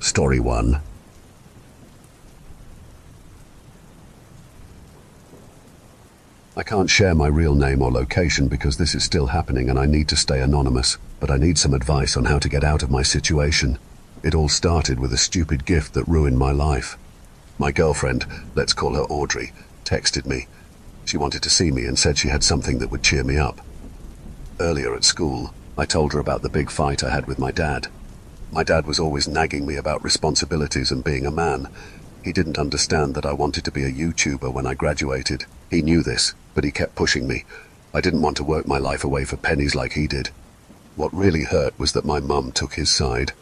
Story 1. I can't share my real name or location because this is still happening and I need to stay anonymous, but I need some advice on how to get out of my situation. It all started with a stupid gift that ruined my life. My girlfriend, let's call her Audrey, texted me. She wanted to see me and said she had something that would cheer me up. Earlier at school, I told her about the big fight I had with my dad. My dad was always nagging me about responsibilities and being a man. He didn't understand that I wanted to be a YouTuber when I graduated. He knew this, but he kept pushing me. I didn't want to work my life away for pennies like he did. What really hurt was that my mum took his side.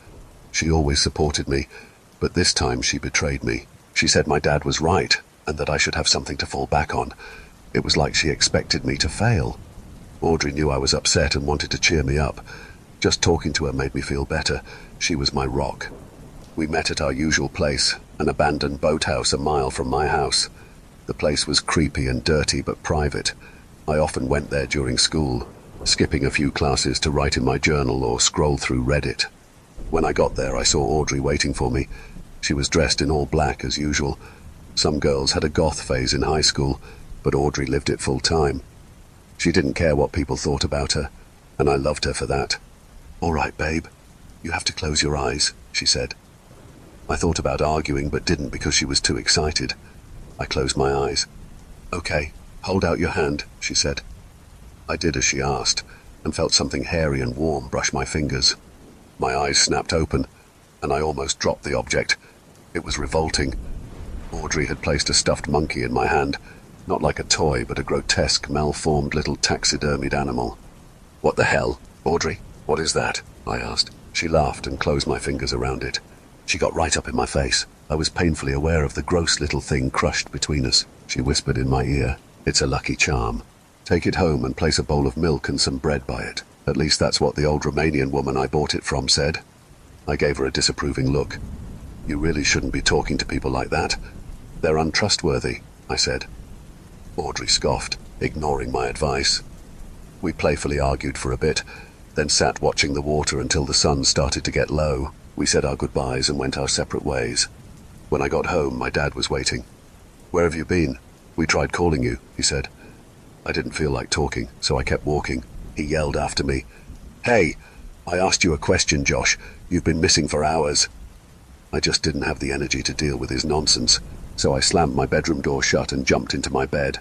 She always supported me, but this time she betrayed me. She said my dad was right, and that I should have something to fall back on. It was like she expected me to fail. Audrey knew I was upset and wanted to cheer me up. Just talking to her made me feel better. She was my rock. We met at our usual place, an abandoned boathouse a mile from my house. The place was creepy and dirty but private. I often went there during school, skipping a few classes to write in my journal or scroll through Reddit. When I got there, I saw Audrey waiting for me. She was dressed in all black as usual. Some girls had a goth phase in high school, but Audrey lived it full time. She didn't care what people thought about her, and I loved her for that. "All right, babe, you have to close your eyes," she said. I thought about arguing but didn't because she was too excited. I closed my eyes. "Okay, hold out your hand," she said. I did as she asked, and felt something hairy and warm brush my fingers. My eyes snapped open, and I almost dropped the object. It was revolting. Audrey had placed a stuffed monkey in my hand, not like a toy, but a grotesque, malformed little taxidermied animal. "What the hell, Audrey? What is that?" I asked. She laughed and closed my fingers around it. She got right up in my face. I was painfully aware of the gross little thing crushed between us. She whispered in my ear, "It's a lucky charm. Take it home and place a bowl of milk and some bread by it. At least that's what the old Romanian woman I bought it from said." I gave her a disapproving look. "You really shouldn't be talking to people like that. They're untrustworthy," I said. Audrey scoffed, ignoring my advice. We playfully argued for a bit, then sat watching the water until the sun started to get low. We said our goodbyes and went our separate ways. When I got home, my dad was waiting. "Where have you been? We tried calling you," he said. I didn't feel like talking, so I kept walking. He yelled after me, "Hey, I asked you a question, Josh. You've been missing for hours." I just didn't have the energy to deal with his nonsense, so I slammed my bedroom door shut and jumped into my bed.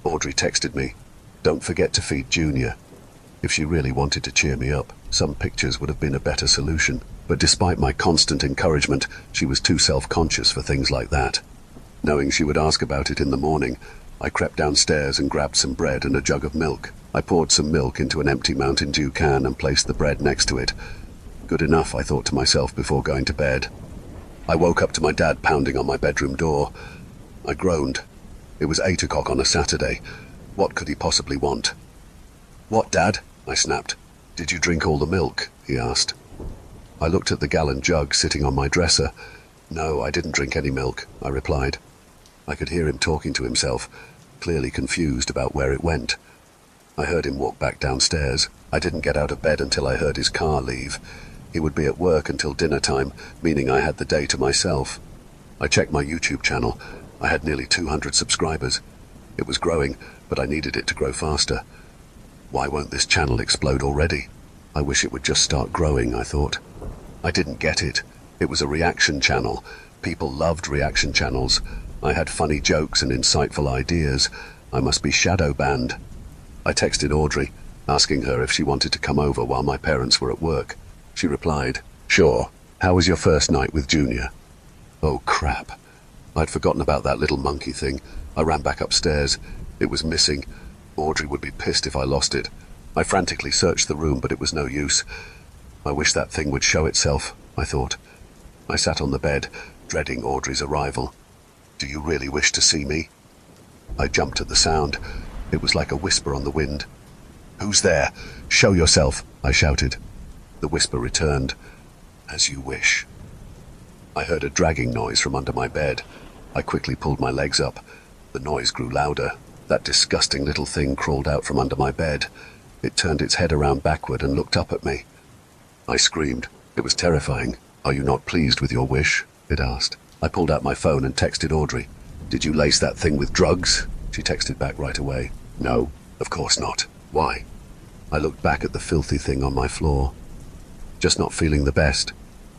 Audrey texted me, "Don't forget to feed Junior." If she really wanted to cheer me up, some pictures would have been a better solution. But despite my constant encouragement, she was too self-conscious for things like that. Knowing she would ask about it in the morning, I crept downstairs and grabbed some bread and a jug of milk. I poured some milk into an empty Mountain Dew can and placed the bread next to it. Good enough, I thought to myself before going to bed. I woke up to my dad pounding on my bedroom door. I groaned. It was 8 o'clock on a Saturday. What could he possibly want? "What, Dad?" I snapped. "Did you drink all the milk?" he asked. I looked at the gallon jug sitting on my dresser. "No, I didn't drink any milk," I replied. I could hear him talking to himself, clearly confused about where it went. I heard him walk back downstairs. I didn't get out of bed until I heard his car leave. He would be at work until dinner time, meaning I had the day to myself. I checked my YouTube channel. I had nearly 200 subscribers. It was growing, but I needed it to grow faster. Why won't this channel explode already? I wish it would just start growing, I thought. I didn't get it. It was a reaction channel. People loved reaction channels. I had funny jokes and insightful ideas. I must be shadow banned. I texted Audrey, asking her if she wanted to come over while my parents were at work. She replied, "Sure. How was your first night with Junior?" Oh crap. I'd forgotten about that little monkey thing. I ran back upstairs. It was missing. Audrey would be pissed if I lost it. I frantically searched the room, but it was no use. I wish that thing would show itself, I thought. I sat on the bed, dreading Audrey's arrival. "Do you really wish to see me?" I jumped at the sound. It was like a whisper on the wind. "Who's there? Show yourself," I shouted. The whisper returned, "As you wish." I heard a dragging noise from under my bed. I quickly pulled my legs up. The noise grew louder. That disgusting little thing crawled out from under my bed. It turned its head around backward and looked up at me. I screamed. It was terrifying. Are you not pleased with your wish? It asked. I pulled out my phone and texted Audrey. Did you lace that thing with drugs? She texted back right away. No, of course not. Why? I looked back at the filthy thing on my floor. Just not feeling the best.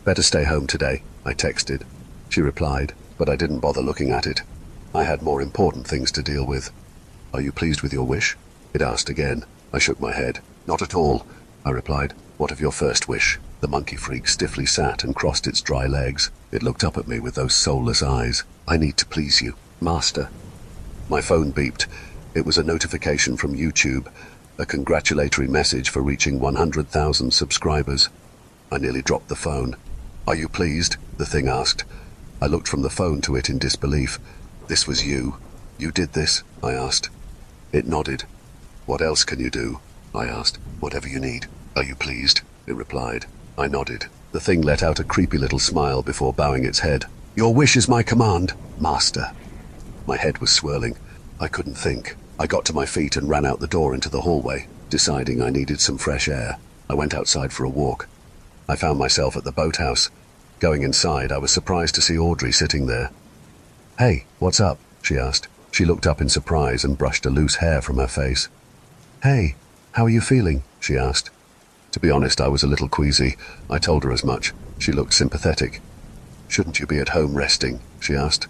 Better stay home today, I texted. She replied, but I didn't bother looking at it. I had more important things to deal with. Are you pleased with your wish? It asked again. I shook my head. Not at all, I replied. What of your first wish? The monkey freak stiffly sat and crossed its dry legs. It looked up at me with those soulless eyes. I need to please you, Master. My phone beeped. It was a notification from YouTube, a congratulatory message for reaching 100,000 subscribers. I nearly dropped the phone. Are you pleased? The thing asked. I looked from the phone to it in disbelief. This was you. You did this? I asked. It nodded. What else can you do? I asked. Whatever you need. Are you pleased? It replied. I nodded. The thing let out a creepy little smile before bowing its head. Your wish is my command, Master. My head was swirling. I couldn't think. I got to my feet and ran out the door into the hallway, deciding I needed some fresh air. I went outside for a walk. I found myself at the boathouse. Going inside, I was surprised to see Audrey sitting there. Hey, what's up? She asked. She looked up in surprise and brushed a loose hair from her face. Hey, how are you feeling? She asked. To be honest, I was a little queasy. I told her as much. She looked sympathetic. Shouldn't you be at home resting? She asked.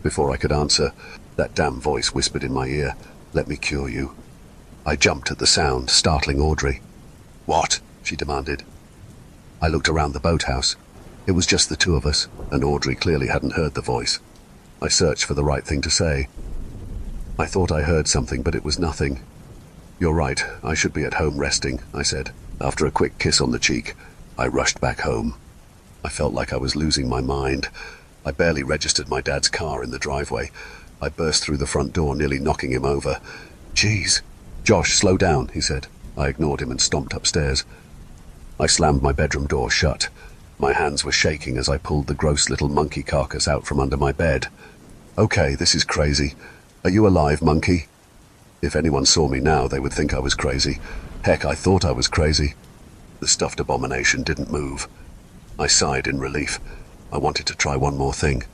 Before I could answer, that damn voice whispered in my ear, let me cure you. I jumped at the sound, startling Audrey. What? She demanded. I looked around the boathouse. It was just the two of us, and Audrey clearly hadn't heard the voice. I searched for the right thing to say. I thought I heard something, but it was nothing. You're right, I should be at home resting, I said. After a quick kiss on the cheek, I rushed back home. I felt like I was losing my mind. I barely registered my dad's car in the driveway. I burst through the front door, nearly knocking him over. Jeez. Josh, slow down, he said. I ignored him and stomped upstairs. I slammed my bedroom door shut. My hands were shaking as I pulled the gross little monkey carcass out from under my bed. Okay, this is crazy. Are you alive, monkey? If anyone saw me now, they would think I was crazy. Heck, I thought I was crazy. The stuffed abomination didn't move. I sighed in relief. I wanted to try one more thing.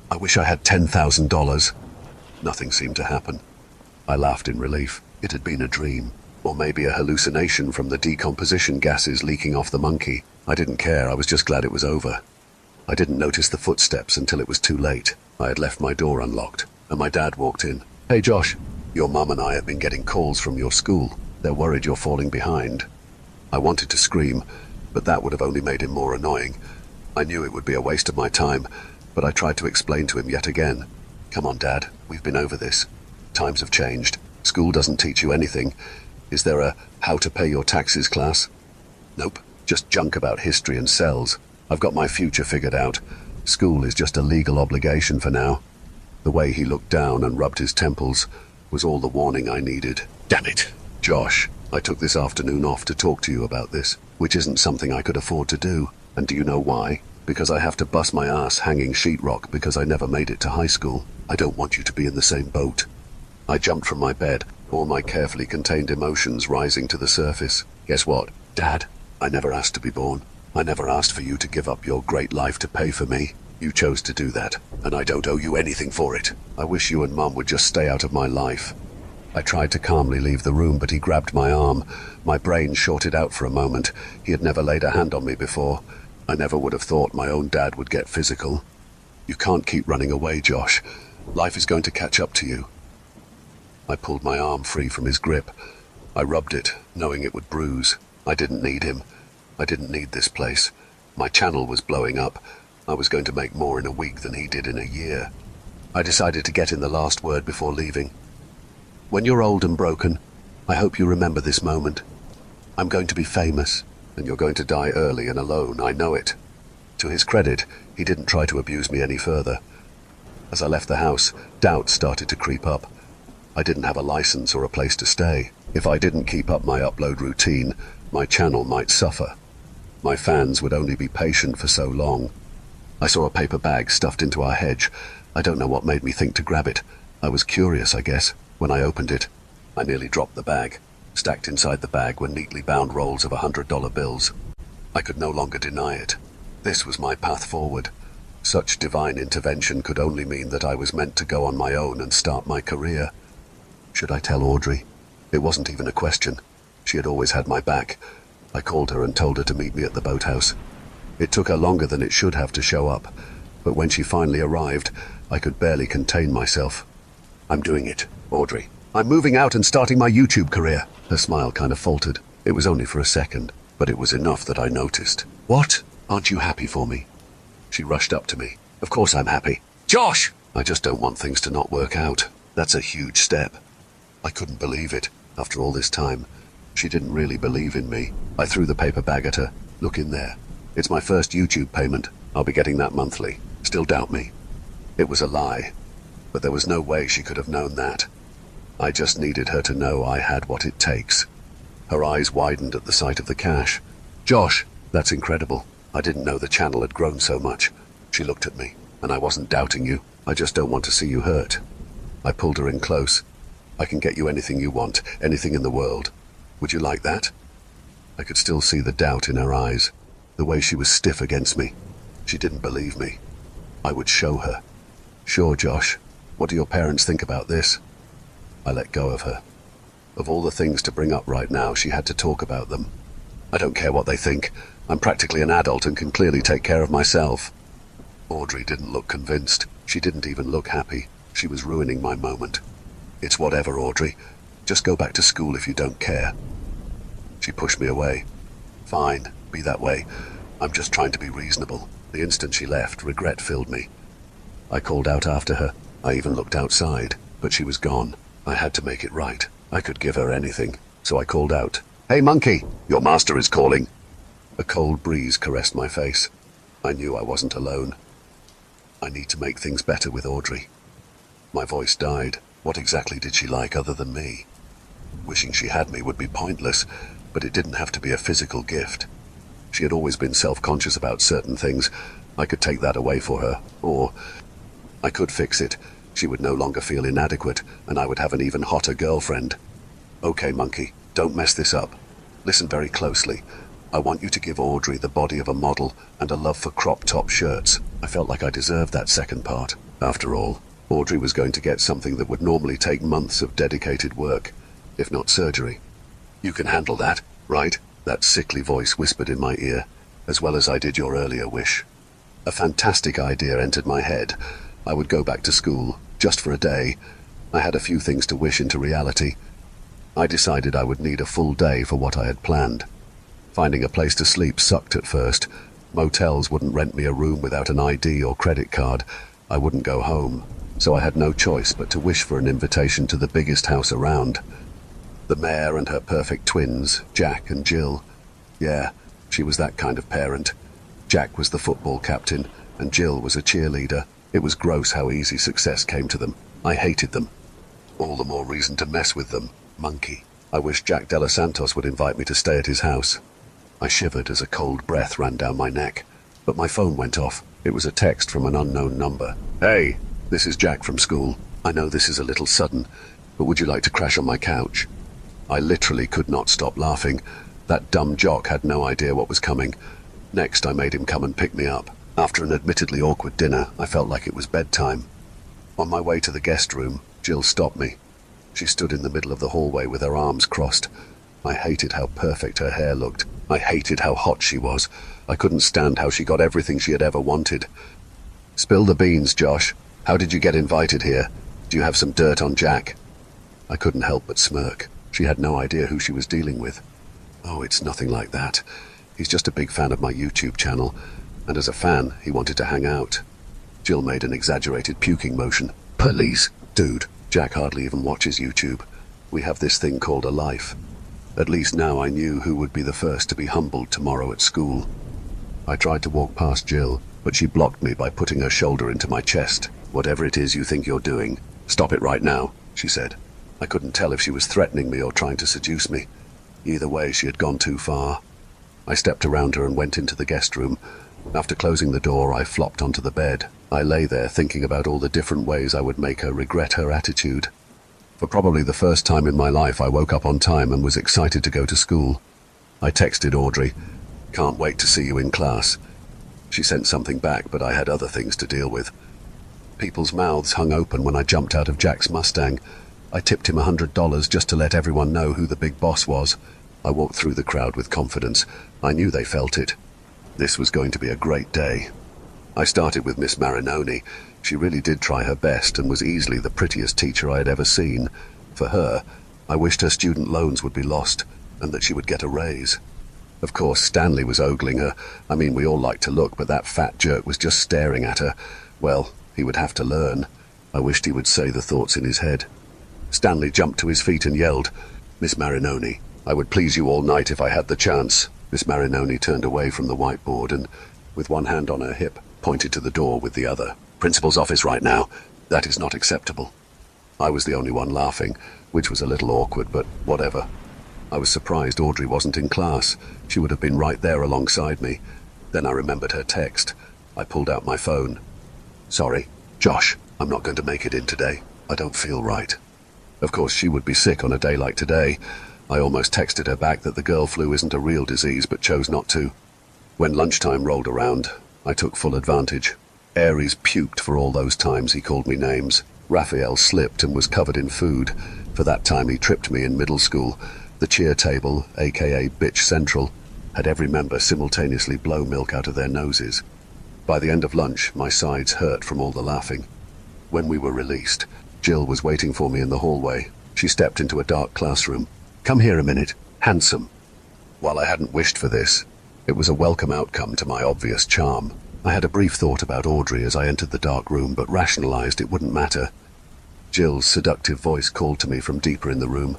I wish I had $10,000. Nothing seemed to happen. I laughed in relief. It had been a dream, or maybe a hallucination from the decomposition gases leaking off the monkey. I didn't care, I was just glad it was over. I didn't notice the footsteps until it was too late. I had left my door unlocked, and my dad walked in. Hey Josh, your mum and I have been getting calls from your school. They're worried you're falling behind. I wanted to scream, but that would have only made him more annoying. I knew it would be a waste of my time, but I tried to explain to him yet again. Come on, Dad, we've been over this. Times have changed. School doesn't teach you anything. Is there a how to pay your taxes class? Nope, just junk about history and cells. I've got my future figured out. School is just a legal obligation for now. The way he looked down and rubbed his temples was all the warning I needed. Damn it. Josh, I took this afternoon off to talk to you about this, which isn't something I could afford to do. And do you know why? Because I have to bust my ass hanging sheetrock because I never made it to high school. I don't want you to be in the same boat. I jumped from my bed, all my carefully contained emotions rising to the surface. Guess what, Dad? I never asked to be born. I never asked for you to give up your great life to pay for me. You chose to do that, and I don't owe you anything for it. I wish you and Mum would just stay out of my life. I tried to calmly leave the room, but he grabbed my arm. My brain shorted out for a moment. He had never laid a hand on me before. I never would have thought my own dad would get physical. You can't keep running away, Josh. Life is going to catch up to you. I pulled my arm free from his grip. I rubbed it, knowing it would bruise. I didn't need him. I didn't need this place. My channel was blowing up. I was going to make more in a week than he did in a year. I decided to get in the last word before leaving. When you're old and broken, I hope you remember this moment. I'm going to be famous, and you're going to die early and alone, I know it. To his credit, he didn't try to abuse me any further. As I left the house, doubt started to creep up. I didn't have a license or a place to stay. If I didn't keep up my upload routine, my channel might suffer. My fans would only be patient for so long. I saw a paper bag stuffed into our hedge. I don't know what made me think to grab it. I was curious, I guess. When I opened it, I nearly dropped the bag. Stacked inside the bag were neatly bound rolls of $100 bills. I could no longer deny it. This was my path forward. Such divine intervention could only mean that I was meant to go on my own and start my career. Should I tell Audrey? It wasn't even a question. She had always had my back. I called her and told her to meet me at the boathouse. It took her longer than it should have to show up, but when she finally arrived, I could barely contain myself. I'm doing it, Audrey. I'm moving out and starting my YouTube career. Her smile kind of faltered. It was only for a second, but it was enough that I noticed. What? Aren't you happy for me? She rushed up to me. Of course I'm happy. Josh! I just don't want things to not work out. That's a huge step. I couldn't believe it. After all this time, she didn't really believe in me. I threw the paper bag at her. Look in there. It's my first YouTube payment. I'll be getting that monthly. Still doubt me? It was a lie, but there was no way she could have known that. I just needed her to know I had what it takes. Her eyes widened at the sight of the cash. Josh, that's incredible. I didn't know the channel had grown so much. She looked at me, and I wasn't doubting you. I just don't want to see you hurt. I pulled her in close. I can get you anything you want, anything in the world. Would you like that? I could still see the doubt in her eyes, the way she was stiff against me. She didn't believe me. I would show her. Sure, Josh. What do your parents think about this? I let go of her. Of all the things to bring up right now, she had to talk about them. I don't care what they think. I'm practically an adult and can clearly take care of myself. Audrey didn't look convinced. She didn't even look happy. She was ruining my moment. It's whatever, Audrey. Just go back to school if you don't care. She pushed me away. Fine, be that way. I'm just trying to be reasonable. The instant she left, regret filled me. I called out after her. I even looked outside, but she was gone. I had to make it right. I could give her anything, so I called out. Hey, monkey, your master is calling. A cold breeze caressed my face. I knew I wasn't alone. I need to make things better with Audrey. My voice died. What exactly did she like other than me? Wishing she had me would be pointless, but it didn't have to be a physical gift. She had always been self-conscious about certain things. I could take that away for her, or I could fix it. She would no longer feel inadequate, and I would have an even hotter girlfriend. Okay, monkey, don't mess this up. Listen very closely. I want you to give Audrey the body of a model and a love for crop-top shirts. I felt like I deserved that second part. After all, Audrey was going to get something that would normally take months of dedicated work, if not surgery. You can handle that, right? That sickly voice whispered in my ear, as well as I did your earlier wish. A fantastic idea entered my head. I would go back to school, just for a day. I had a few things to wish into reality. I decided I would need a full day for what I had planned. Finding a place to sleep sucked at first. Motels wouldn't rent me a room without an ID or credit card. I wouldn't go home, so I had no choice but to wish for an invitation to the biggest house around. The mayor and her perfect twins, Jack and Jill. Yeah, she was that kind of parent. Jack was the football captain, and Jill was a cheerleader. It was gross how easy success came to them. I hated them. All the more reason to mess with them. Monkey. I wish Jack Della Santos would invite me to stay at his house. I shivered as a cold breath ran down my neck, but my phone went off. It was a text from an unknown number. Hey, this is Jack from school. I know this is a little sudden, but would you like to crash on my couch? I literally could not stop laughing. That dumb jock had no idea what was coming. Next, I made him come and pick me up. After an admittedly awkward dinner, I felt like it was bedtime. On my way to the guest room, Jill stopped me. She stood in the middle of the hallway with her arms crossed. I hated how perfect her hair looked. I hated how hot she was. I couldn't stand how she got everything she had ever wanted. Spill the beans, Josh. How did you get invited here? Do you have some dirt on Jack? I couldn't help but smirk. She had no idea who she was dealing with. Oh, it's nothing like that. He's just a big fan of my YouTube channel, and as a fan, he wanted to hang out. Jill made an exaggerated puking motion. Please, dude, Jack hardly even watches YouTube. We have this thing called a life. At least now I knew who would be the first to be humbled tomorrow at school. I tried to walk past Jill, but she blocked me by putting her shoulder into my chest. Whatever it is you think you're doing, stop it right now, she said. I couldn't tell if she was threatening me or trying to seduce me. Either way, she had gone too far. I stepped around her and went into the guest room. After closing the door, I flopped onto the bed. I lay there thinking about all the different ways I would make her regret her attitude. For probably the first time in my life, I woke up on time and was excited to go to school. I texted Audrey, "Can't wait to see you in class." She sent something back, but I had other things to deal with. People's mouths hung open when I jumped out of Jack's Mustang. I tipped him $100 just to let everyone know who the big boss was. I walked through the crowd with confidence. I knew they felt it. This was going to be a great day. I started with Miss Marinoni. She really did try her best and was easily the prettiest teacher I had ever seen. For her, I wished her student loans would be lost and that she would get a raise. Of course, Stanley was ogling her. I mean, we all liked to look, but that fat jerk was just staring at her. Well, he would have to learn. I wished he would say the thoughts in his head. Stanley jumped to his feet and yelled, "Miss Marinoni, I would please you all night if I had the chance." Miss Marinoni turned away from the whiteboard and, with one hand on her hip, pointed to the door with the other. "Principal's office right now. That is not acceptable." I was the only one laughing, which was a little awkward, but whatever. I was surprised Audrey wasn't in class. She would have been right there alongside me. Then I remembered her text. I pulled out my phone. "Sorry, Josh, I'm not going to make it in today. I don't feel right." Of course, she would be sick on a day like today. I almost texted her back that the girl flu isn't a real disease, but chose not to. When lunchtime rolled around, I took full advantage. Aries puked for all those times he called me names. Raphael slipped and was covered in food. For that time he tripped me in middle school. The cheer table, aka Bitch Central, had every member simultaneously blow milk out of their noses. By the end of lunch, my sides hurt from all the laughing. When we were released, Jill was waiting for me in the hallway. She stepped into a dark classroom. "Come here a minute, handsome." While I hadn't wished for this, it was a welcome outcome to my obvious charm. I had a brief thought about Audrey as I entered the dark room, but rationalized it wouldn't matter. Jill's seductive voice called to me from deeper in the room.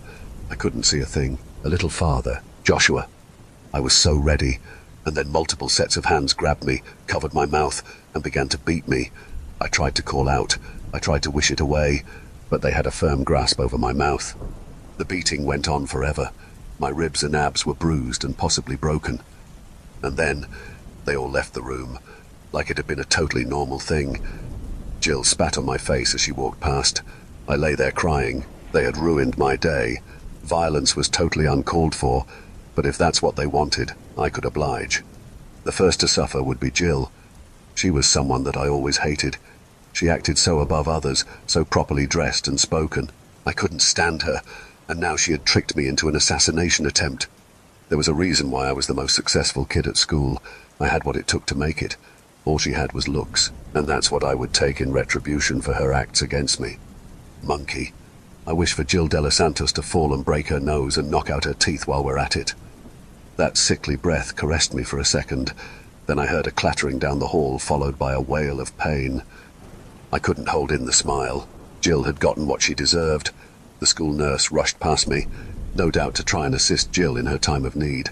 I couldn't see a thing. "A little farther, Joshua." I was so ready, and then multiple sets of hands grabbed me, covered my mouth, and began to beat me. I tried to call out. I tried to wish it away, but they had a firm grasp over my mouth. The beating went on forever. My ribs and abs were bruised and possibly broken. And then they all left the room, like it had been a totally normal thing. Jill spat on my face as she walked past. I lay there crying. They had ruined my day. Violence was totally uncalled for, but if that's what they wanted, I could oblige. The first to suffer would be Jill. She was someone that I always hated. She acted so above others, so properly dressed and spoken. I couldn't stand her, and now she had tricked me into an assassination attempt. There was a reason why I was the most successful kid at school. I had what it took to make it. All she had was looks, and that's what I would take in retribution for her acts against me. Monkey. I wish for Jill Dela Santos to fall and break her nose and knock out her teeth while we're at it. That sickly breath caressed me for a second. Then I heard a clattering down the hall, followed by a wail of pain. I couldn't hold in the smile. Jill had gotten what she deserved. The school nurse rushed past me, no doubt to try and assist Jill in her time of need.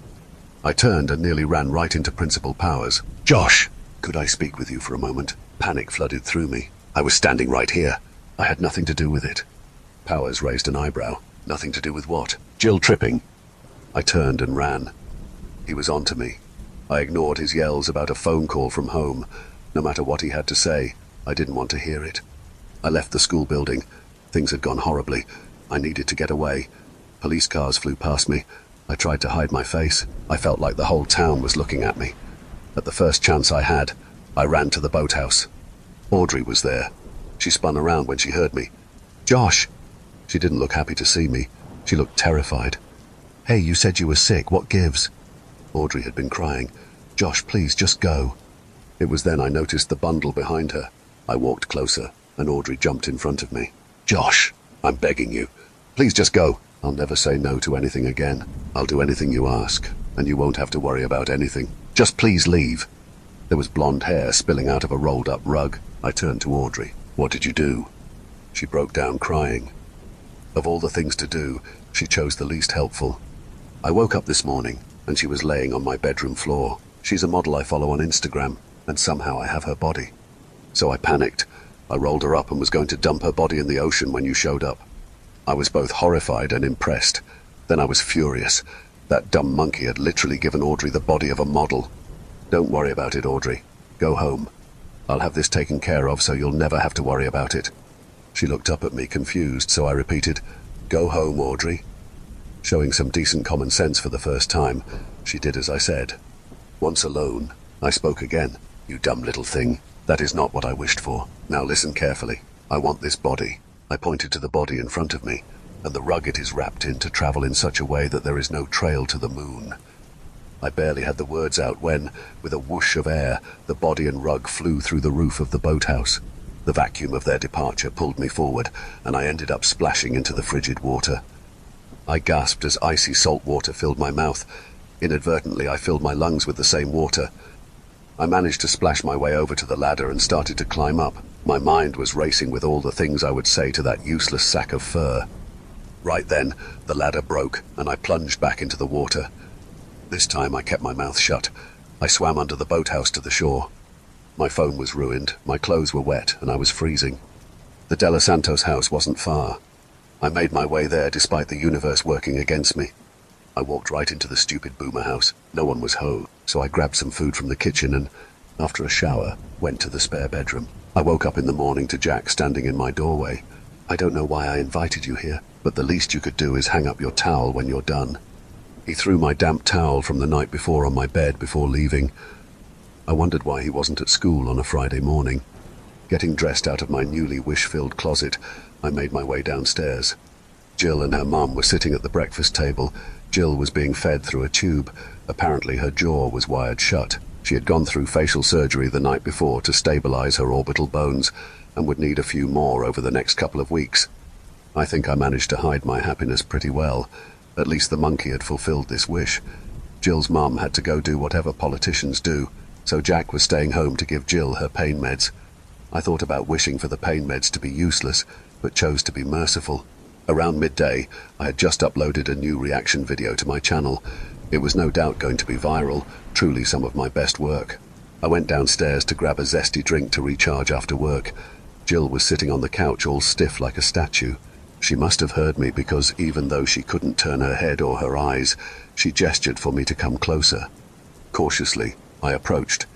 I turned and nearly ran right into Principal Powers. "Josh, could I speak with you for a moment?" Panic flooded through me. I was standing right here. I had nothing to do with it. Powers raised an eyebrow. "Nothing to do with what?" "Jill tripping." I turned and ran. He was on to me. I ignored his yells about a phone call from home. No matter what he had to say, I didn't want to hear it. I left the school building. Things had gone horribly. I needed to get away. Police cars flew past me. I tried to hide my face. I felt like the whole town was looking at me. At the first chance I had, I ran to the boathouse. Audrey was there. She spun around when she heard me. "Josh!" She didn't look happy to see me. She looked terrified. "Hey, you said you were sick. What gives?" Audrey had been crying. "Josh, please, just go." It was then I noticed the bundle behind her. I walked closer, and Audrey jumped in front of me. "Josh, I'm begging you. Please just go. I'll never say no to anything again. I'll do anything you ask, and you won't have to worry about anything. Just please leave." There was blonde hair spilling out of a rolled-up rug. I turned to Audrey. "What did you do?" She broke down crying. Of all the things to do, she chose the least helpful. "I woke up this morning, and she was laying on my bedroom floor. She's a model I follow on Instagram, and somehow I have her body. So I panicked. I rolled her up and was going to dump her body in the ocean when you showed up. I was both horrified and impressed. Then I was furious. That dumb monkey had literally given Audrey the body of a model. Don't worry about it, Audrey. Go home. I'll have this taken care of so you'll never have to worry about it." She looked up at me confused, so I repeated, "Go home, Audrey." Showing some decent common sense for the first time, she did as I said. Once alone, I spoke again. You dumb little thing. That is not what I wished for. Now listen carefully. I want this body. I pointed to the body in front of me, and the rug it is wrapped in to travel in such a way that there is no trail to the moon. I barely had the words out when, with a whoosh of air, the body and rug flew through the roof of the boathouse. The vacuum of their departure pulled me forward, and I ended up splashing into the frigid water. I gasped as icy salt water filled my mouth. Inadvertently, I filled my lungs with the same water. I managed to splash my way over to the ladder and started to climb up. My mind was racing with all the things I would say to that useless sack of fur. Right then, the ladder broke, and I plunged back into the water. This time I kept my mouth shut. I swam under the boathouse to the shore. My phone was ruined, my clothes were wet, and I was freezing. The De Los Santos house wasn't far. I made my way there despite the universe working against me. I walked right into the stupid boomer house. No one was home, so I grabbed some food from the kitchen and, after a shower, went to the spare bedroom. I woke up in the morning to Jack standing in my doorway. I don't know why I invited you here, but the least you could do is hang up your towel when you're done. He threw my damp towel from the night before on my bed before leaving. I wondered why he wasn't at school on a Friday morning. Getting dressed out of my newly wish-filled closet, I made my way downstairs. Jill and her mum were sitting at the breakfast table. Jill was being fed through a tube. Apparently her jaw was wired shut. She had gone through facial surgery the night before to stabilize her orbital bones and would need a few more over the next couple of weeks. I think I managed to hide my happiness pretty well. At least the monkey had fulfilled this wish. Jill's mum had to go do whatever politicians do, so Jack was staying home to give Jill her pain meds. I thought about wishing for the pain meds to be useless, but chose to be merciful. Around midday, I had just uploaded a new reaction video to my channel. It was no doubt going to be viral, truly some of my best work. I went downstairs to grab a zesty drink to recharge after work. Jill was sitting on the couch all stiff like a statue. She must have heard me because even though she couldn't turn her head or her eyes, she gestured for me to come closer. Cautiously, I approached.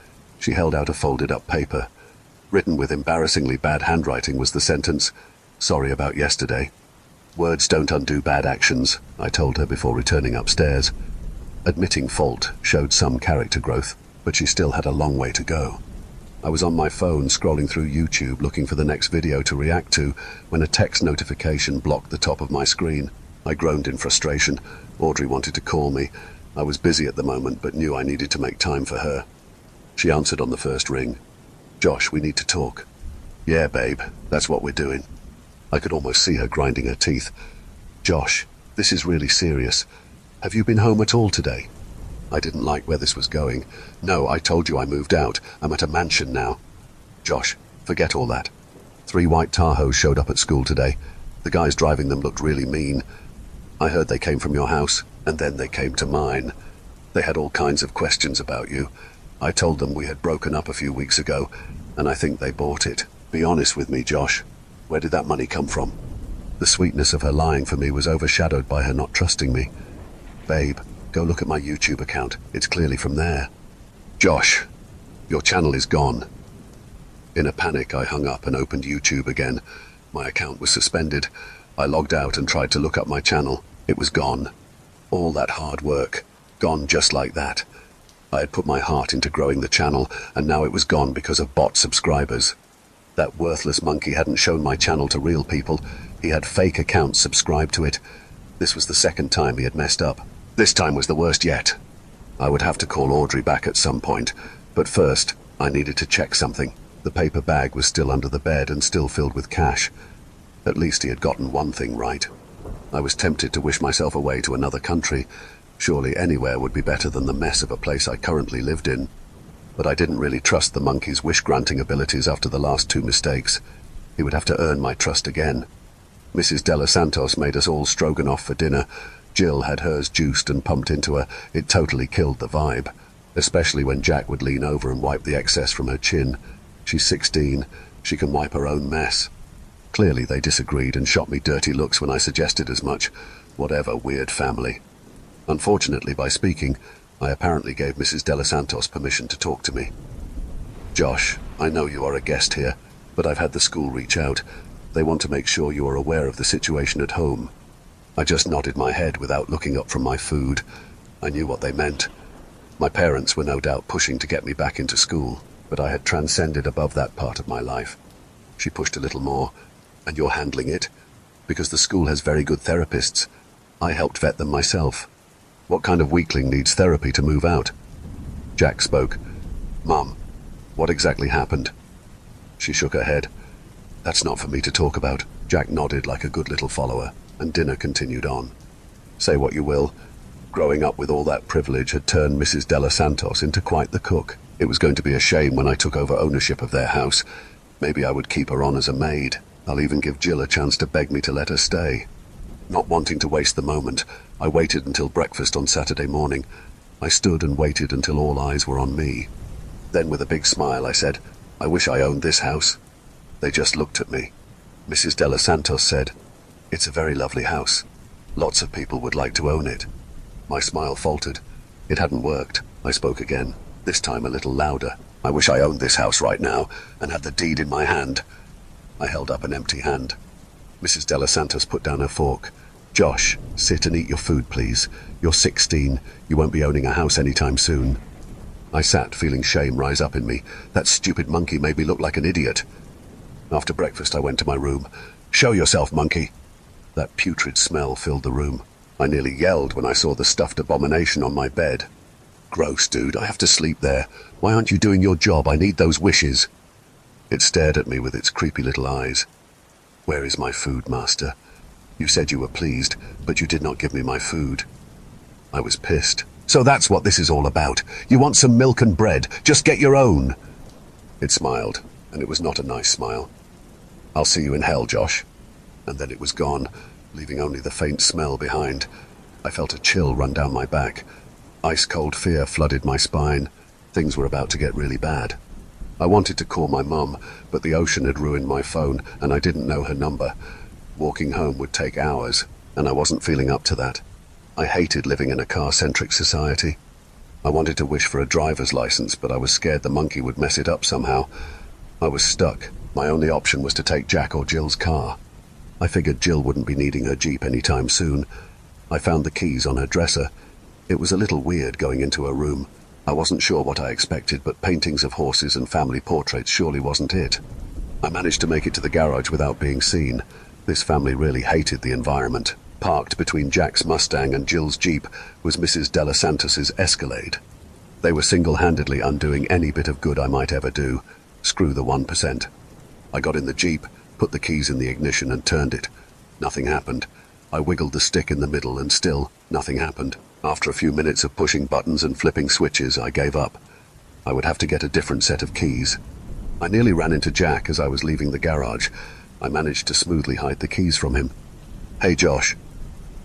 She held out a folded-up paper. Written with embarrassingly bad handwriting was the sentence, "Sorry about yesterday." "Words don't undo bad actions," I told her before returning upstairs. Admitting fault showed some character growth, but she still had a long way to go. I was on my phone scrolling through YouTube looking for the next video to react to when a text notification blocked the top of my screen. I groaned in frustration. Audrey wanted to call me. I was busy at the moment but knew I needed to make time for her. She answered on the first ring. "Josh, we need to talk." "Yeah, babe, that's what we're doing." I could almost see her grinding her teeth. "Josh, this is really serious. Have you been home at all today?" I didn't like where this was going. "No, I told you I moved out. I'm at a mansion now." "Josh, forget all that. 3 white Tahoes showed up at school today. The guys driving them looked really mean. I heard they came from your house, and then they came to mine. They had all kinds of questions about you. I told them we had broken up a few weeks ago, and I think they bought it. Be honest with me, Josh. Where did that money come from?" The sweetness of her lying for me was overshadowed by her not trusting me. "Babe, go look at my YouTube account. It's clearly from there." "Josh, your channel is gone." In a panic, I hung up and opened YouTube again. My account was suspended. I logged out and tried to look up my channel. It was gone. All that hard work, gone just like that. I had put my heart into growing the channel, and now it was gone because of bot subscribers. That worthless monkey hadn't shown my channel to real people. He had fake accounts subscribed to it. This was the second time he had messed up. This time was the worst yet. I would have to call Audrey back at some point, but first, I needed to check something. The paper bag was still under the bed and still filled with cash. At least he had gotten one thing right. I was tempted to wish myself away to another country. Surely anywhere would be better than the mess of a place I currently lived in. But I didn't really trust the monkey's wish-granting abilities after the last 2 mistakes. He would have to earn my trust again. Mrs. De Los Santos made us all stroganoff for dinner. Jill had hers juiced and pumped into her. It totally killed the vibe, especially when Jack would lean over and wipe the excess from her chin. She's 16. She can wipe her own mess. Clearly they disagreed and shot me dirty looks when I suggested as much. Whatever, weird family. Unfortunately, by speaking, I apparently gave Mrs. De Los Santos permission to talk to me. "Josh, I know you are a guest here, but I've had the school reach out. They want to make sure you are aware of the situation at home." I just nodded my head without looking up from my food. I knew what they meant. My parents were no doubt pushing to get me back into school. but I had transcended above that part of my life. She pushed a little more. And you're handling it? Because the school has very good therapists. I helped vet them myself. What kind of weakling needs therapy to move out? Jack spoke. Mum, what exactly happened? She shook her head. That's not for me to talk about. Jack nodded like a good little follower, and dinner continued on. Say what you will, growing up with all that privilege had turned Mrs. De Los Santos into quite the cook. It was going to be a shame when I took over ownership of their house. Maybe I would keep her on as a maid. I'll even give Jill a chance to beg me to let her stay. Not wanting to waste the moment, I waited until breakfast on Saturday morning. I stood and waited until all eyes were on me. Then with a big smile I said, I wish I owned this house. They just looked at me. Mrs. De Los Santos said, It's a very lovely house. Lots of people would like to own it. My smile faltered. It hadn't worked. I spoke again, this time a little louder. I wish I owned this house right now and had the deed in my hand. I held up an empty hand. Mrs. De Los Santos put down her fork. Josh, sit and eat your food, please. You're 16. You won't be owning a house anytime soon. I sat, feeling shame rise up in me. That stupid monkey made me look like an idiot. After breakfast, I went to my room. Show yourself, monkey. That putrid smell filled the room. I nearly yelled when I saw the stuffed abomination on my bed. Gross, dude. I have to sleep there. Why aren't you doing your job? I need those wishes. It stared at me with its creepy little eyes. Where is my food, master? You said you were pleased, but you did not give me my food. I was pissed. So that's what this is all about. You want some milk and bread. Just get your own. It smiled, and it was not a nice smile. I'll see you in hell, Josh. And then it was gone, leaving only the faint smell behind. I felt a chill run down my back. Ice-cold fear flooded my spine. Things were about to get really bad. I wanted to call my mum, but the ocean had ruined my phone, and I didn't know her number. Walking home would take hours, and I wasn't feeling up to that. I hated living in a car-centric society. I wanted to wish for a driver's license, but I was scared the monkey would mess it up somehow. I was stuck. My only option was to take Jack or Jill's car. I figured Jill wouldn't be needing her Jeep anytime soon. I found the keys on her dresser. It was a little weird going into her room. I wasn't sure what I expected, but paintings of horses and family portraits surely wasn't it. I managed to make it to the garage without being seen. This family really hated the environment. Parked between Jack's Mustang and Jill's Jeep was Mrs. De Los Santos's Escalade. They were single-handedly undoing any bit of good I might ever do. Screw the 1%. I got in the Jeep, put the keys in the ignition and turned it. Nothing happened. I wiggled the stick in the middle and still nothing happened. After a few minutes of pushing buttons and flipping switches, I gave up. I would have to get a different set of keys. I nearly ran into Jack as I was leaving the garage. I managed to smoothly hide the keys from him. Hey, Josh.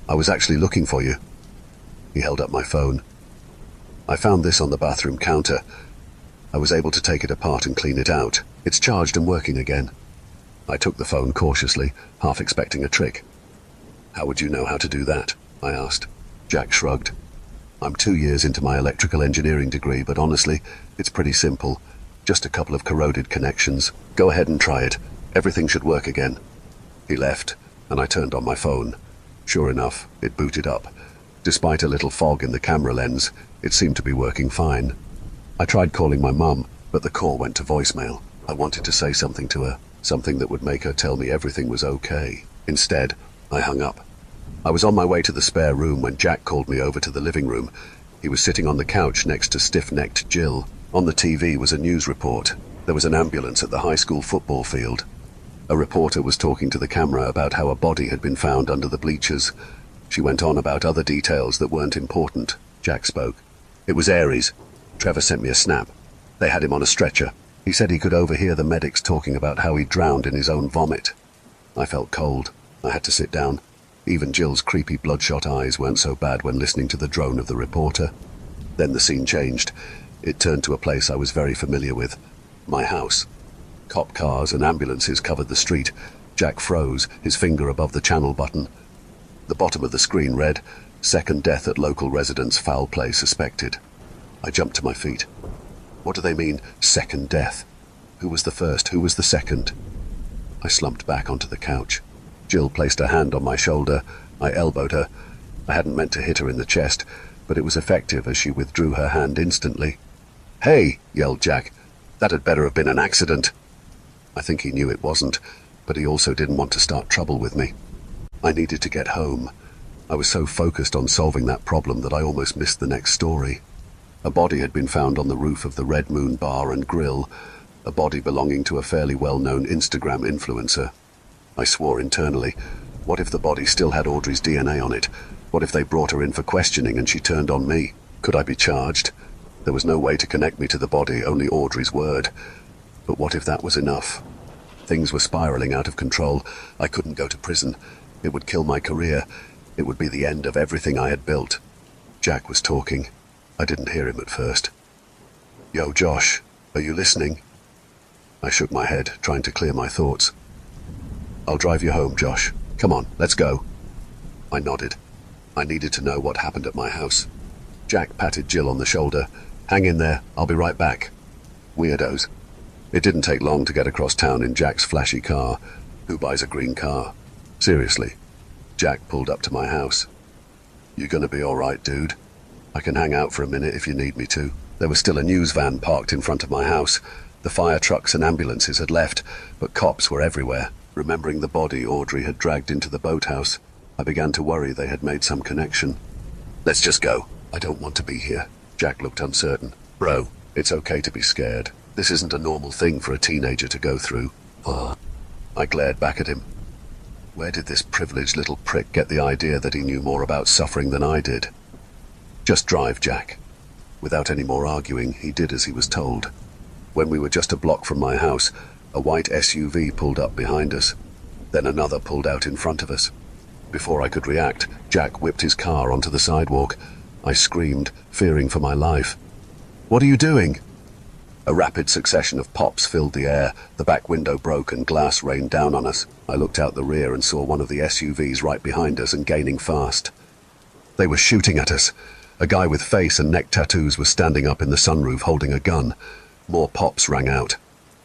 I was actually looking for you. He held up my phone. I found this on the bathroom counter. I was able to take it apart and clean it out. It's charged and working again. I took the phone cautiously, half expecting a trick. How would you know how to do that? I asked. Jack shrugged. I'm 2 years into my electrical engineering degree, but honestly, it's pretty simple. Just a couple of corroded connections. Go ahead and try it. Everything should work again. He left, and I turned on my phone. Sure enough, it booted up. Despite a little fog in the camera lens, it seemed to be working fine. I tried calling my mum, but the call went to voicemail. I wanted to say something to her, something that would make her tell me everything was okay. Instead, I hung up. I was on my way to the spare room when Jack called me over to the living room. He was sitting on the couch next to stiff-necked Jill. On the TV was a news report. There was an ambulance at the high school football field. A reporter was talking to the camera about how a body had been found under the bleachers. She went on about other details that weren't important. Jack spoke. It was Aries. Trevor sent me a snap. They had him on a stretcher. He said he could overhear the medics talking about how he drowned in his own vomit. I felt cold. I had to sit down. Even Jill's creepy bloodshot eyes weren't so bad when listening to the drone of the reporter. Then the scene changed. It turned to a place I was very familiar with. My house. Cop cars and ambulances covered the street. Jack froze, his finger above the channel button. The bottom of the screen read, "Second death at local residence, foul play suspected." I jumped to my feet. What do they mean, second death? Who was the first? Who was the second? I slumped back onto the couch. Jill placed her hand on my shoulder. I elbowed her. I hadn't meant to hit her in the chest, but it was effective as she withdrew her hand instantly. "Hey!" yelled Jack. That had better have been an accident. I think he knew it wasn't, but he also didn't want to start trouble with me. I needed to get home. I was so focused on solving that problem that I almost missed the next story. A body had been found on the roof of the Red Moon Bar and Grill, a body belonging to a fairly well-known Instagram influencer. I swore internally, what if the body still had Audrey's DNA on it? What if they brought her in for questioning and she turned on me? Could I be charged? There was no way to connect me to the body, only Audrey's word. But what if that was enough? Things were spiraling out of control. I couldn't go to prison. It would kill my career. It would be the end of everything I had built. Jack was talking. I didn't hear him at first. Yo, Josh, are you listening? I shook my head, trying to clear my thoughts. I'll drive you home, Josh. Come on, let's go. I nodded. I needed to know what happened at my house. Jack patted Jill on the shoulder. Hang in there, I'll be right back. Weirdos. It didn't take long to get across town in Jack's flashy car. Who buys a green car? Seriously. Jack pulled up to my house. You gonna be alright, dude? I can hang out for a minute if you need me to. There was still a news van parked in front of my house. The fire trucks and ambulances had left, but cops were everywhere. Remembering the body Audrey had dragged into the boathouse, I began to worry they had made some connection. Let's just go. I don't want to be here. Jack looked uncertain. Bro, it's okay to be scared. This isn't a normal thing for a teenager to go through. I glared back at him. Where did this privileged little prick get the idea that he knew more about suffering than I did? Just drive, Jack. Without any more arguing, he did as he was told. When we were just a block from my house, a white SUV pulled up behind us. Then another pulled out in front of us. Before I could react, Jack whipped his car onto the sidewalk. I screamed, fearing for my life. What are you doing? A rapid succession of pops filled the air. The back window broke and glass rained down on us. I looked out the rear and saw one of the SUVs right behind us and gaining fast. They were shooting at us. A guy with face and neck tattoos was standing up in the sunroof holding a gun. More pops rang out.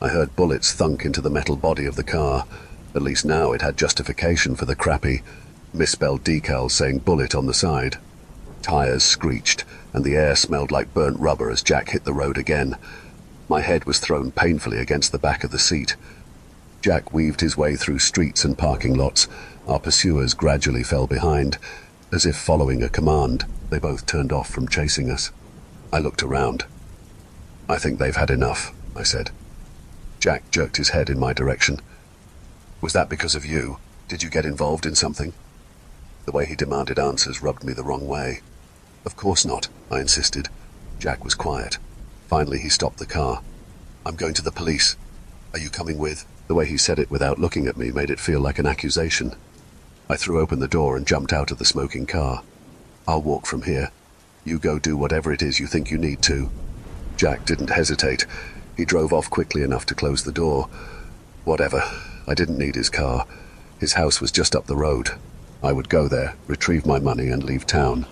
I heard bullets thunk into the metal body of the car. At least now it had justification for the crappy, misspelled decals saying bullet on the side. Tires screeched, and the air smelled like burnt rubber as Jack hit the road again. My head was thrown painfully against the back of the seat. Jack weaved his way through streets and parking lots. Our pursuers gradually fell behind. As if following a command, they both turned off from chasing us. I looked around. I think they've had enough, I said. Jack jerked his head in my direction. Was that because of you? Did you get involved in something? The way he demanded answers rubbed me the wrong way. Of course not, I insisted. Jack was quiet. Finally, he stopped the car. I'm going to the police. Are you coming with? The way he said it without looking at me made it feel like an accusation. I threw open the door and jumped out of the smoking car. I'll walk from here. You go do whatever it is you think you need to. Jack didn't hesitate. He drove off quickly enough to close the door. Whatever. I didn't need his car. His house was just up the road. I would go there, retrieve my money, and leave town.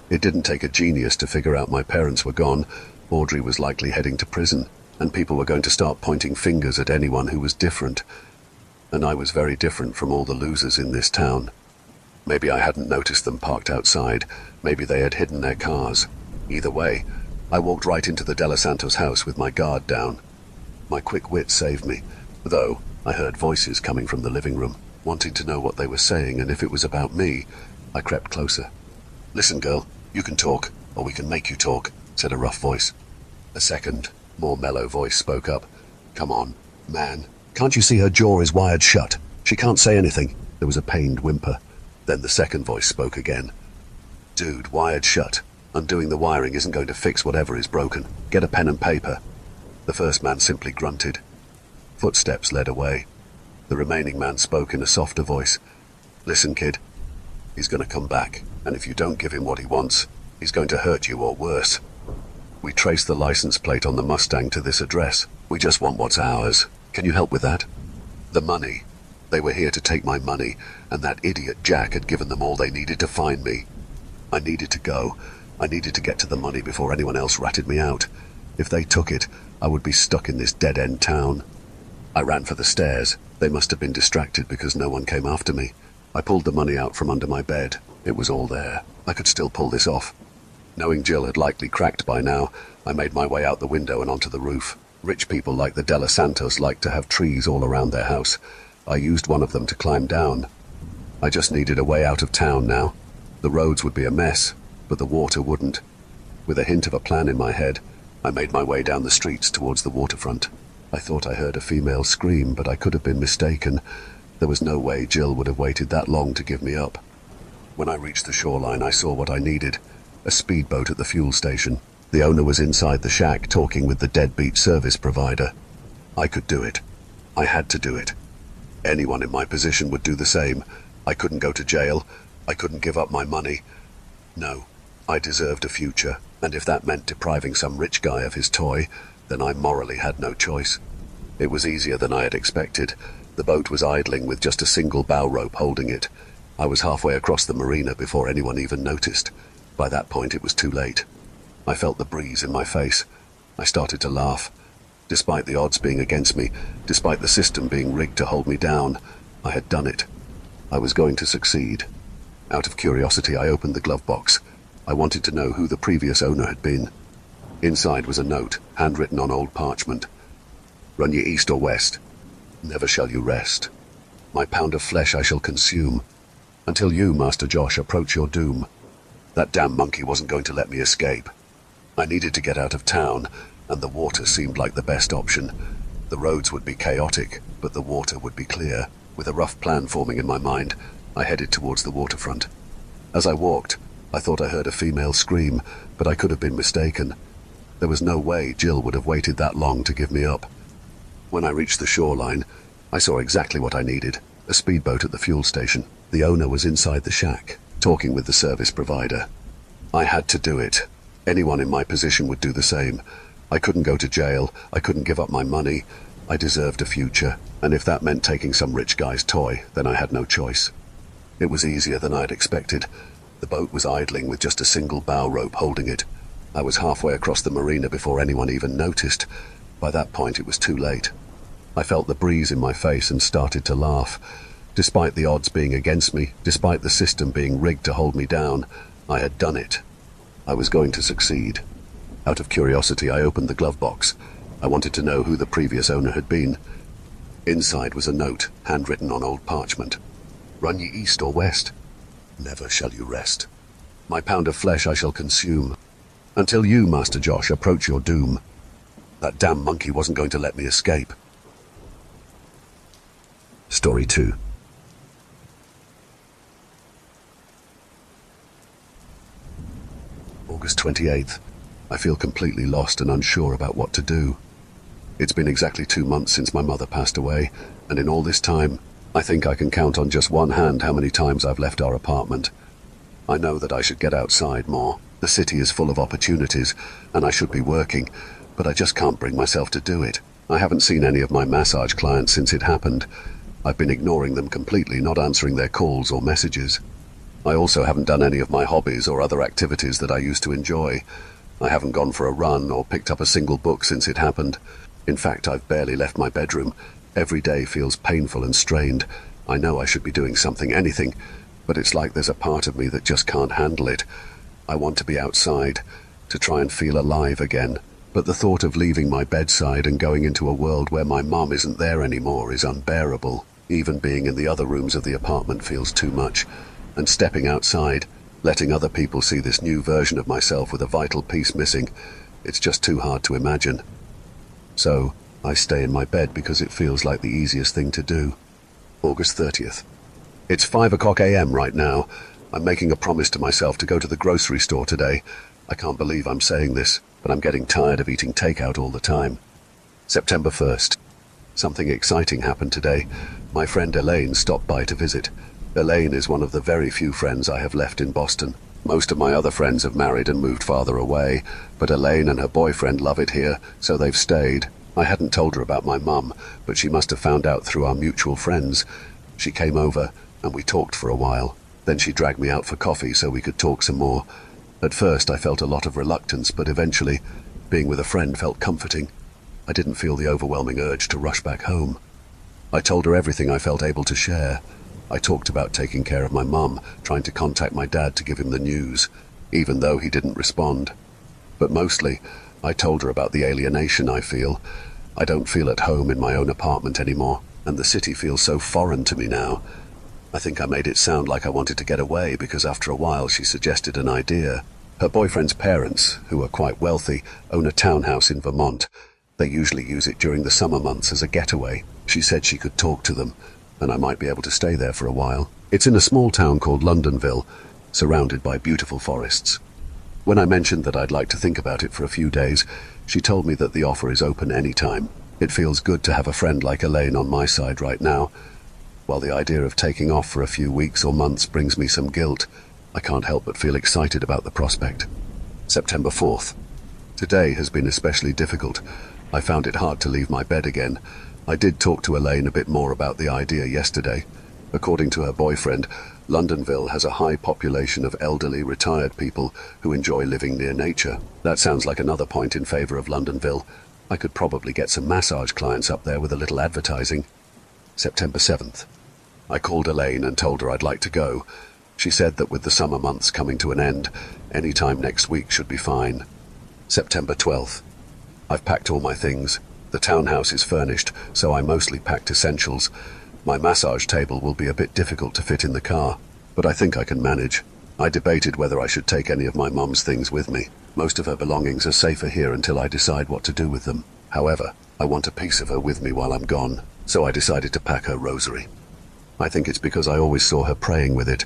It didn't take a genius to figure out my parents were gone. Audrey was likely heading to prison, and people were going to start pointing fingers at anyone who was different. And I was very different from all the losers in this town. Maybe I hadn't noticed them parked outside. Maybe they had hidden their cars. Either way, I walked right into the De Los Santos house with my guard down. My quick wit saved me, though I heard voices coming from the living room, wanting to know what they were saying and if it was about me. I crept closer. Listen, girl, you can talk, or we can make you talk, said a rough voice. A second, more mellow voice spoke up. Come on, man. Can't you see her jaw is wired shut? She can't say anything. There was a pained whimper. Then the second voice spoke again. Dude, wired shut. Undoing the wiring isn't going to fix whatever is broken. Get a pen and paper. The first man simply grunted. Footsteps led away. The remaining man spoke in a softer voice. Listen, kid. He's going to come back, and if you don't give him what he wants, he's going to hurt you or worse. We traced the license plate on the Mustang to this address. We just want what's ours. Can you help with that? The money. They were here to take my money, and that idiot Jack had given them all they needed to find me. I needed to go. I needed to get to the money before anyone else ratted me out. If they took it, I would be stuck in this dead-end town. I ran for the stairs. They must have been distracted because no one came after me. I pulled the money out from under my bed. It was all there. I could still pull this off. Knowing Jill had likely cracked by now, I made my way out the window and onto the roof. Rich people like the De Los Santos like to have trees all around their house. I used one of them to climb down. I just needed a way out of town now. The roads would be a mess, but the water wouldn't. With a hint of a plan in my head, I made my way down the streets towards the waterfront. I thought I heard a female scream, but I could have been mistaken. There was no way Jill would have waited that long to give me up. When I reached the shoreline, I saw what I needed: a speedboat at the fuel station. The owner was inside the shack talking with the deadbeat service provider. I could do it. I had to do it. Anyone in my position would do the same. I couldn't go to jail. I couldn't give up my money. No, I deserved a future, and if that meant depriving some rich guy of his toy, then I morally had no choice. It was easier than I had expected. The boat was idling with just a single bow rope holding it. I was halfway across the marina before anyone even noticed. By that point, it was too late. I felt the breeze in my face. I started to laugh. Despite the odds being against me, despite the system being rigged to hold me down, I had done it. I was going to succeed. Out of curiosity, I opened the glove box. I wanted to know who the previous owner had been. Inside was a note, handwritten on old parchment. Run ye east or west. Never shall you rest. My pound of flesh I shall consume, until you, Master Josh, approach your doom. That damn monkey wasn't going to let me escape. I needed to get out of town, and the water seemed like the best option. The roads would be chaotic, but the water would be clear. With a rough plan forming in my mind, I headed towards the waterfront. As I walked, I thought I heard a female scream, but I could have been mistaken. There was no way Jill would have waited that long to give me up. When I reached the shoreline, I saw exactly what I needed: a speedboat at the fuel station. The owner was inside the shack, talking with the service provider. I had to do it. Anyone in my position would do the same. I couldn't go to jail. I couldn't give up my money. I deserved a future, and if that meant taking some rich guy's toy, then I had no choice. It was easier than I had expected. The boat was idling with just a single bow rope holding it. I was halfway across the marina before anyone even noticed. By that point, it was too late. I felt the breeze in my face and started to laugh. Despite the odds being against me, despite the system being rigged to hold me down, I had done it. I was going to succeed. Out of curiosity, I opened the glove box. I wanted to know who the previous owner had been. Inside was a note, handwritten on old parchment. Run ye east or west. Never shall you rest. My pound of flesh I shall consume, until you, Master Josh, approach your doom. That damn monkey wasn't going to let me escape. Story 2. August 28th. I feel completely lost and unsure about what to do. It's been exactly 2 months since my mother passed away, and in all this time, I think I can count on just one hand how many times I've left our apartment. I know that I should get outside more. The city is full of opportunities, and I should be working, but I just can't bring myself to do it. I haven't seen any of my massage clients since it happened. I've been ignoring them completely, not answering their calls or messages. I also haven't done any of my hobbies or other activities that I used to enjoy. I haven't gone for a run or picked up a single book since it happened. In fact, I've barely left my bedroom. Every day feels painful and strained. I know I should be doing something, anything, but it's like there's a part of me that just can't handle it. I want to be outside, to try and feel alive again. But the thought of leaving my bedside and going into a world where my mom isn't there anymore is unbearable. Even being in the other rooms of the apartment feels too much. And stepping outside, letting other people see this new version of myself with a vital piece missing, it's just too hard to imagine. So, I stay in my bed because it feels like the easiest thing to do. August 30th. It's 5 o'clock a.m. right now. I'm making a promise to myself to go to the grocery store today. I can't believe I'm saying this, but I'm getting tired of eating takeout all the time. September 1st. Something exciting happened today. My friend Elaine stopped by to visit. Elaine is one of the very few friends I have left in Boston. Most of my other friends have married and moved farther away, but Elaine and her boyfriend love it here, so they've stayed. I hadn't told her about my mum, but she must have found out through our mutual friends. She came over, and we talked for a while. Then she dragged me out for coffee so we could talk some more. At first I felt a lot of reluctance, but eventually, being with a friend felt comforting. I didn't feel the overwhelming urge to rush back home. I told her everything I felt able to share. I talked about taking care of my mum, trying to contact my dad to give him the news, even though he didn't respond. But mostly, I told her about the alienation I feel. I don't feel at home in my own apartment anymore, and the city feels so foreign to me now. I think I made it sound like I wanted to get away because after a while she suggested an idea. Her boyfriend's parents, who are quite wealthy, own a townhouse in Vermont. They usually use it during the summer months as a getaway. She said she could talk to them, and I might be able to stay there for a while. It's in a small town called Londonville, surrounded by beautiful forests. When I mentioned that I'd like to think about it for a few days, she told me that the offer is open any time. It feels good to have a friend like Elaine on my side right now. While the idea of taking off for a few weeks or months brings me some guilt, I can't help but feel excited about the prospect. September 4th. Today has been especially difficult. I found it hard to leave my bed again. I did talk to Elaine a bit more about the idea yesterday. According to her boyfriend, Londonville has a high population of elderly, retired people who enjoy living near nature. That sounds like another point in favor of Londonville. I could probably get some massage clients up there with a little advertising. September 7th. I called Elaine and told her I'd like to go. She said that with the summer months coming to an end, any time next week should be fine. September 12th. I've packed all my things. The townhouse is furnished, so I mostly packed essentials. My massage table will be a bit difficult to fit in the car, but I think I can manage. I debated whether I should take any of my mum's things with me. Most of her belongings are safer here until I decide what to do with them. However, I want a piece of her with me while I'm gone, so I decided to pack her rosary. I think it's because I always saw her praying with it.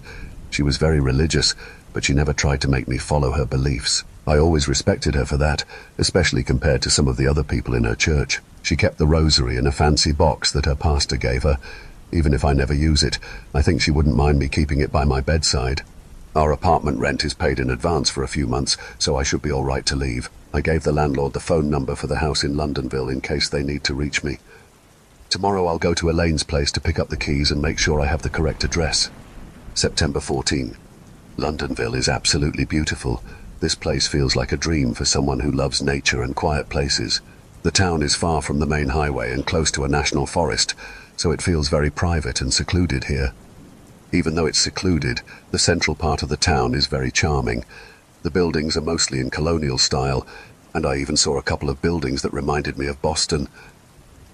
She was very religious, but she never tried to make me follow her beliefs. I always respected her for that, especially compared to some of the other people in her church. She kept the rosary in a fancy box that her pastor gave her. Even if I never use it, I think she wouldn't mind me keeping it by my bedside. Our apartment rent is paid in advance for a few months, so I should be all right to leave. I gave the landlord the phone number for the house in Londonville in case they need to reach me. Tomorrow I'll go to Elaine's place to pick up the keys and make sure I have the correct address. September 14. Londonville is absolutely beautiful. This place feels like a dream for someone who loves nature and quiet places. The town is far from the main highway and close to a national forest, so it feels very private and secluded here. Even though it's secluded, the central part of the town is very charming. The buildings are mostly in colonial style, and I even saw a couple of buildings that reminded me of Boston.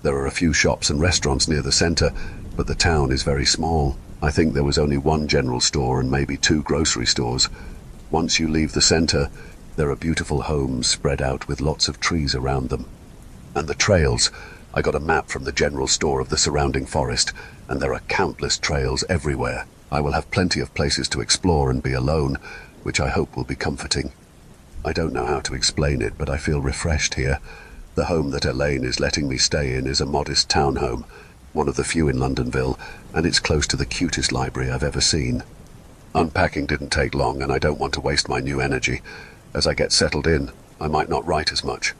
There are a few shops and restaurants near the center, but the town is very small. I think there was only one general store and maybe 2 grocery stores. Once you leave the center, there are beautiful homes spread out with lots of trees around them. And the trails. I got a map from the general store of the surrounding forest, and there are countless trails everywhere. I will have plenty of places to explore and be alone, which I hope will be comforting. I don't know how to explain it, but I feel refreshed here. The home that Elaine is letting me stay in is a modest townhome, one of the few in Londonville, and it's close to the cutest library I've ever seen. Unpacking didn't take long, and I don't want to waste my new energy. As I get settled in, I might not write as much.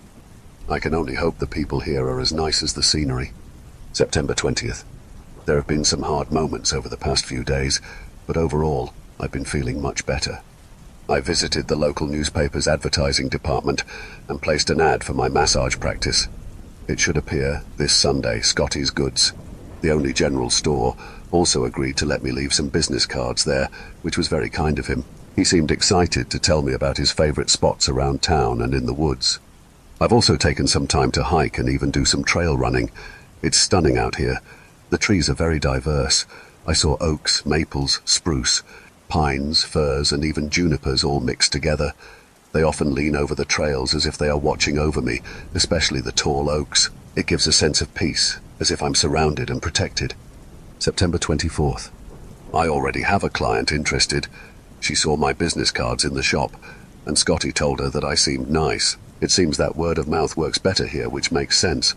I can only hope the people here are as nice as the scenery. September 20th. There have been some hard moments over the past few days, but overall, I've been feeling much better. I visited the local newspaper's advertising department and placed an ad for my massage practice. It should appear this Sunday, Scotty's Goods. The only general store also agreed to let me leave some business cards there, which was very kind of him. He seemed excited to tell me about his favorite spots around town and in the woods. I've also taken some time to hike and even do some trail running. It's stunning out here. The trees are very diverse. I saw oaks, maples, spruce, pines, firs, and even junipers all mixed together. They often lean over the trails as if they are watching over me, especially the tall oaks. It gives a sense of peace, as if I'm surrounded and protected. September 24th. I already have a client interested. She saw my business cards in the shop, and Scotty told her that I seemed nice. It seems that word of mouth works better here, which makes sense.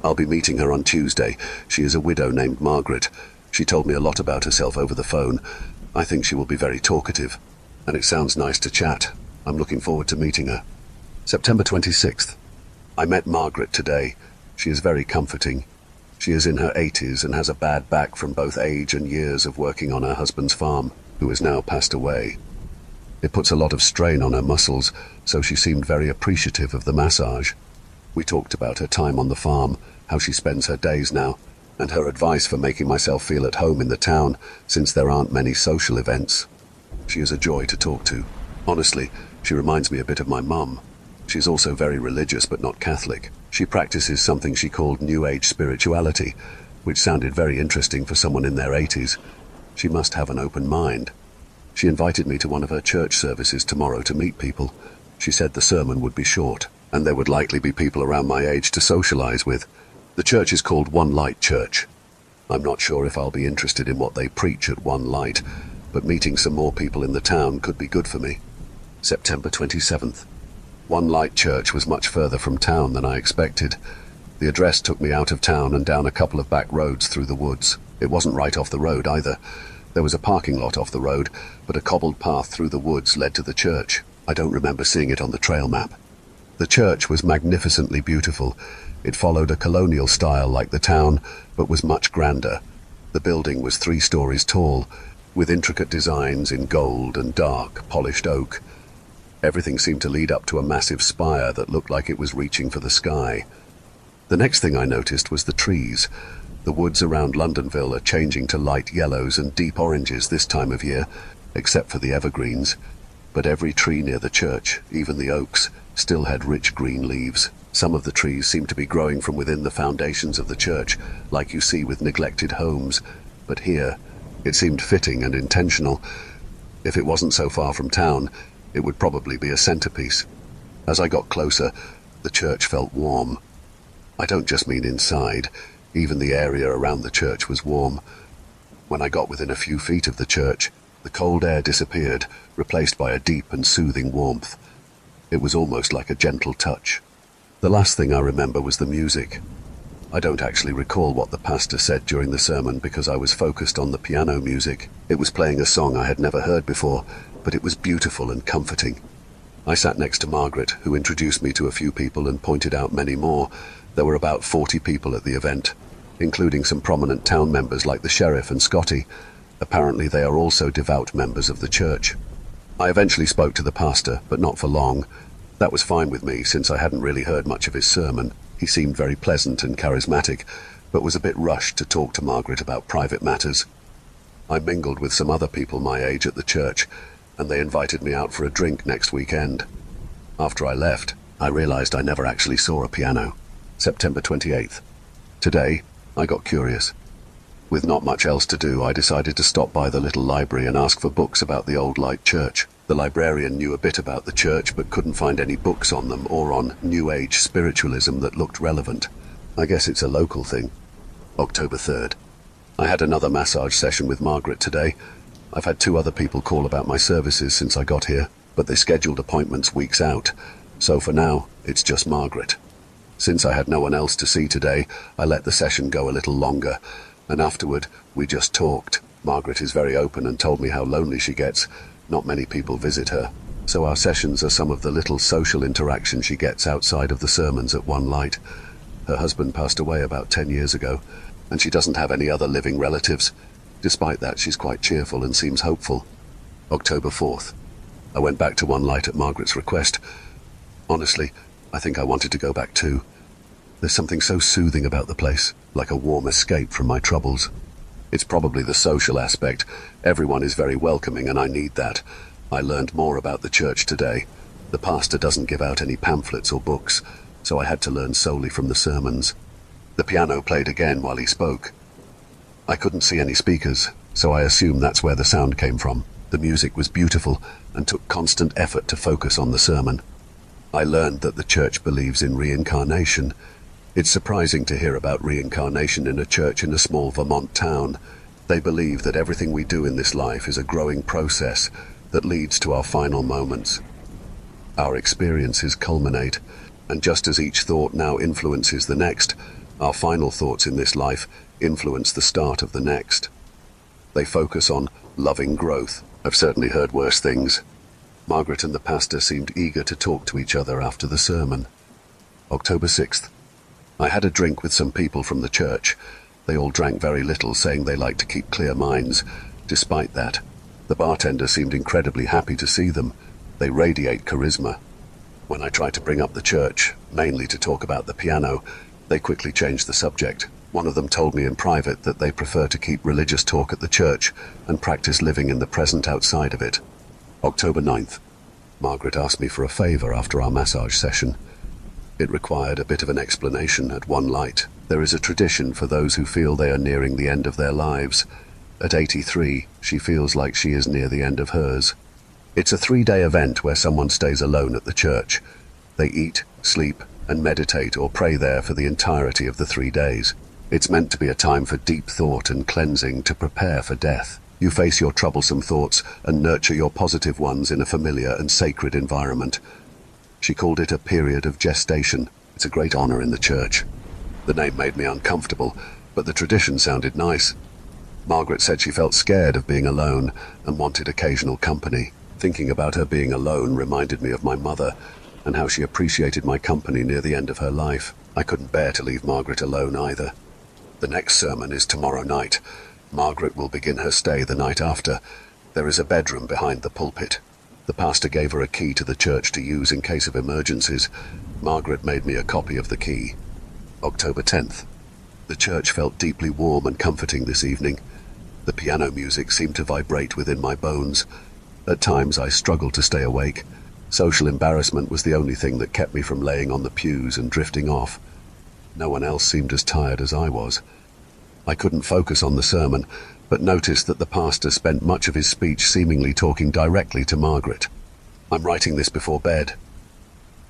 I'll be meeting her on Tuesday. She is a widow named Margaret. She told me a lot about herself over the phone. I think she will be very talkative, and it sounds nice to chat. I'm looking forward to meeting her. September 26th. I met Margaret today. She is very comforting. She is in her 80s and has a bad back from both age and years of working on her husband's farm, who has now passed away. It puts a lot of strain on her muscles, so she seemed very appreciative of the massage. We talked about her time on the farm, how she spends her days now, and her advice for making myself feel at home in the town, since there aren't many social events. She is a joy to talk to. Honestly, she reminds me a bit of my mum. She's also very religious but not Catholic. She practices something she called New Age spirituality, which sounded very interesting for someone in their 80s. She must have an open mind. She invited me to one of her church services tomorrow to meet people. She said the sermon would be short, and there would likely be people around my age to socialize with. The church is called One Light Church. I'm not sure if I'll be interested in what they preach at One Light, but meeting some more people in the town could be good for me. September 27th. One Light Church was much further from town than I expected. The address took me out of town and down a couple of back roads through the woods. It wasn't right off the road either. There was a parking lot off the road, but a cobbled path through the woods led to the church. I don't remember seeing it on the trail map. The church was magnificently beautiful. It followed a colonial style like the town, but was much grander. The building was 3 stories tall, with intricate designs in gold and dark, polished oak. Everything seemed to lead up to a massive spire that looked like it was reaching for the sky. The next thing I noticed was the trees. The woods around Londonville are changing to light yellows and deep oranges this time of year, except for the evergreens. But every tree near the church, even the oaks, still had rich green leaves. Some of the trees seemed to be growing from within the foundations of the church, like you see with neglected homes. But here, it seemed fitting and intentional. If it wasn't so far from town, it would probably be a centerpiece. As I got closer, the church felt warm. I don't just mean inside. Even the area around the church was warm. When I got within a few feet of the church, the cold air disappeared, replaced by a deep and soothing warmth. It was almost like a gentle touch. The last thing I remember was the music. I don't actually recall what the pastor said during the sermon because I was focused on the piano music. It was playing a song I had never heard before, but it was beautiful and comforting. I sat next to Margaret, who introduced me to a few people and pointed out many more. There were about 40 people at the event, including some prominent town members like the sheriff and Scotty. Apparently they are also devout members of the church. I eventually spoke to the pastor, but not for long. That was fine with me, since I hadn't really heard much of his sermon. He seemed very pleasant and charismatic, but was a bit rushed to talk to Margaret about private matters. I mingled with some other people my age at the church, and they invited me out for a drink next weekend. After I left, I realized I never actually saw a piano. September 28th. Today, I got curious. With not much else to do, I decided to stop by the little library and ask for books about the Old Light Church. The librarian knew a bit about the church, but couldn't find any books on them or on New Age spiritualism that looked relevant. I guess it's a local thing. October 3rd. I had another massage session with Margaret today. I've had 2 other people call about my services since I got here, but they scheduled appointments weeks out. So for now, it's just Margaret. Since I had no one else to see today, I let the session go a little longer, and afterward, we just talked. Margaret is very open and told me how lonely she gets. Not many people visit her, so our sessions are some of the little social interaction she gets outside of the sermons at One Light. Her husband passed away about 10 years ago, and she doesn't have any other living relatives. Despite that, she's quite cheerful and seems hopeful. October 4th. I went back to One Light at Margaret's request. Honestly, I think I wanted to go back too. There's something so soothing about the place, like a warm escape from my troubles. It's probably the social aspect. Everyone is very welcoming, and I need that. I learned more about the church today. The pastor doesn't give out any pamphlets or books, so I had to learn solely from the sermons. The piano played again while he spoke. I couldn't see any speakers, so I assume that's where the sound came from. The music was beautiful and took constant effort to focus on the sermon. I learned that the church believes in reincarnation. It's surprising to hear about reincarnation in a church in a small Vermont town. They believe that everything we do in this life is a growing process that leads to our final moments. Our experiences culminate, and just as each thought now influences the next, our final thoughts in this life influence the start of the next. They focus on loving growth. I've certainly heard worse things. Margaret and the pastor seemed eager to talk to each other after the sermon. October 6th. I had a drink with some people from the church. They all drank very little, saying they like to keep clear minds. Despite that, the bartender seemed incredibly happy to see them. They radiate charisma. When I tried to bring up the church, mainly to talk about the piano, they quickly changed the subject. One of them told me in private that they prefer to keep religious talk at the church and practice living in the present outside of it. October 9th. Margaret asked me for a favor after our massage session. It required a bit of an explanation at one light. There is a tradition for those who feel they are nearing the end of their lives. At 83, she feels like she is near the end of hers. It's a 3-day event where someone stays alone at the church. They eat, sleep, and meditate or pray there for the entirety of the 3 days. It's meant to be a time for deep thought and cleansing to prepare for death. You face your troublesome thoughts and nurture your positive ones in a familiar and sacred environment. She called it a period of gestation. It's a great honor in the church. The name made me uncomfortable, but the tradition sounded nice. Margaret said she felt scared of being alone and wanted occasional company. Thinking about her being alone reminded me of my mother and how she appreciated my company near the end of her life. I couldn't bear to leave Margaret alone either. The next sermon is tomorrow night. Margaret will begin her stay the night after. There is a bedroom behind the pulpit. The pastor gave her a key to the church to use in case of emergencies. Margaret made me a copy of the key. October 10th. The church felt deeply warm and comforting this evening. The piano music seemed to vibrate within my bones. At times I struggled to stay awake. Social embarrassment was the only thing that kept me from laying on the pews and drifting off. No one else seemed as tired as I was. I couldn't focus on the sermon, but noticed that the pastor spent much of his speech seemingly talking directly to Margaret. I'm writing this before bed.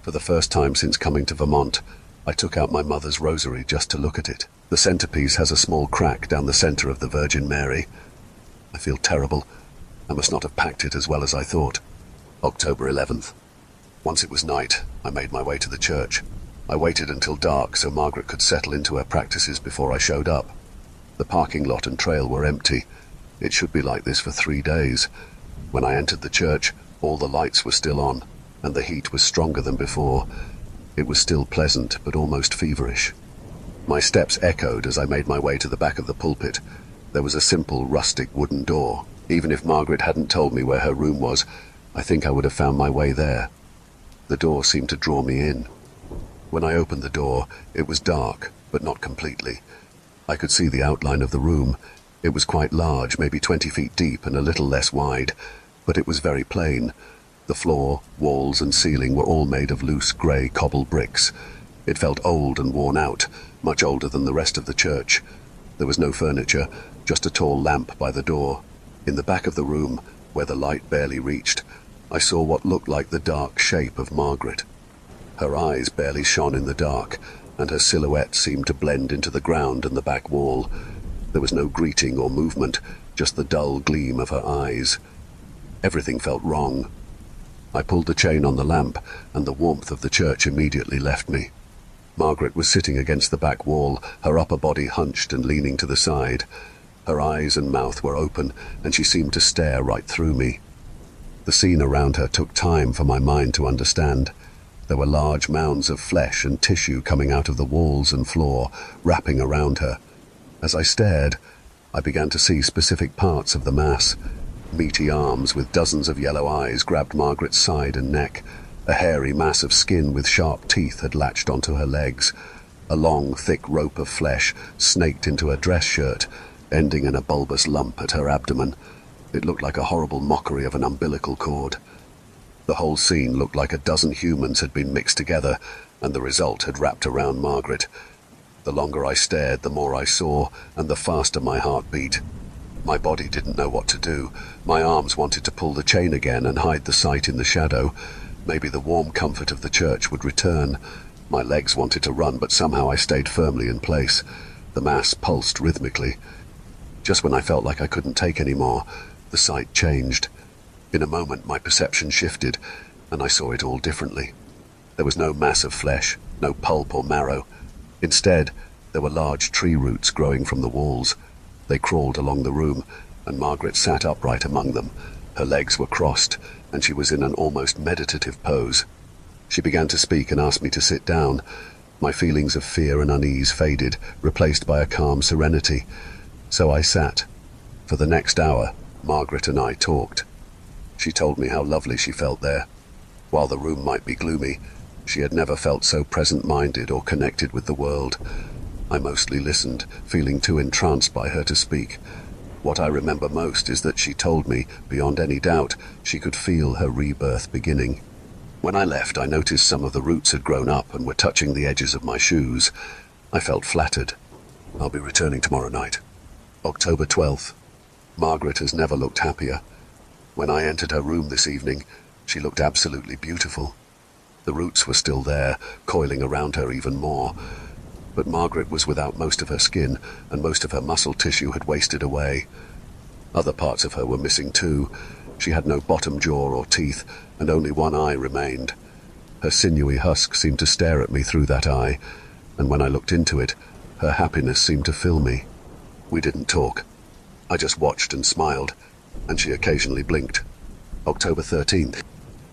For the first time since coming to Vermont, I took out my mother's rosary just to look at it. The centerpiece has a small crack down the center of the Virgin Mary. I feel terrible. I must not have packed it as well as I thought. October 11th. Once it was night, I made my way to the church. I waited until dark so Margaret could settle into her practices before I showed up. The parking lot and trail were empty. It should be like this for 3 days. When I entered the church, all the lights were still on, and the heat was stronger than before. It was still pleasant, but almost feverish. My steps echoed as I made my way to the back of the pulpit. There was a simple, rustic wooden door. Even if Margaret hadn't told me where her room was, I think I would have found my way there. The door seemed to draw me in. When I opened the door, it was dark, but not completely. I could see the outline of the room. It was quite large, maybe 20 feet deep and a little less wide, but it was very plain. The floor, walls, and ceiling were all made of loose grey cobble bricks. It felt old and worn out, much older than the rest of the church. There was no furniture, just a tall lamp by the door. In the back of the room, where the light barely reached, I saw what looked like the dark shape of Margaret. Her eyes barely shone in the dark, and her silhouette seemed to blend into the ground and the back wall. There was no greeting or movement, just the dull gleam of her eyes. Everything felt wrong. I pulled the chain on the lamp, and the warmth of the church immediately left me. Margaret was sitting against the back wall, her upper body hunched and leaning to the side. Her eyes and mouth were open, and she seemed to stare right through me. The scene around her took time for my mind to understand. There were large mounds of flesh and tissue coming out of the walls and floor, wrapping around her. As I stared, I began to see specific parts of the mass. Meaty arms with dozens of yellow eyes grabbed Margaret's side and neck. A hairy mass of skin with sharp teeth had latched onto her legs. A long, thick rope of flesh snaked into her dress shirt, ending in a bulbous lump at her abdomen. It looked like a horrible mockery of an umbilical cord. The whole scene looked like a dozen humans had been mixed together, and the result had wrapped around Margaret. The longer I stared, the more I saw, and the faster my heart beat. My body didn't know what to do. My arms wanted to pull the chain again and hide the sight in the shadow. Maybe the warm comfort of the church would return. My legs wanted to run, but somehow I stayed firmly in place. The mass pulsed rhythmically. Just when I felt like I couldn't take any more, the sight changed. In a moment, my perception shifted, and I saw it all differently. There was no mass of flesh, no pulp or marrow. Instead, there were large tree roots growing from the walls. They crawled along the room, and Margaret sat upright among them. Her legs were crossed, and she was in an almost meditative pose. She began to speak and asked me to sit down. My feelings of fear and unease faded, replaced by a calm serenity. So I sat. For the next hour, Margaret and I talked. She told me how lovely she felt there. While the room might be gloomy, she had never felt so present-minded or connected with the world. I mostly listened, feeling too entranced by her to speak. What I remember most is that she told me, beyond any doubt, she could feel her rebirth beginning. When I left, I noticed some of the roots had grown up and were touching the edges of my shoes. I felt flattered. I'll be returning tomorrow night. October 12th. Margaret has never looked happier. When I entered her room this evening, she looked absolutely beautiful. The roots were still there, coiling around her even more. But Margaret was without most of her skin, and most of her muscle tissue had wasted away. Other parts of her were missing too. She had no bottom jaw or teeth, and only one eye remained. Her sinewy husk seemed to stare at me through that eye, and when I looked into it, her happiness seemed to fill me. We didn't talk. I just watched and smiled, and she occasionally blinked. October 13th.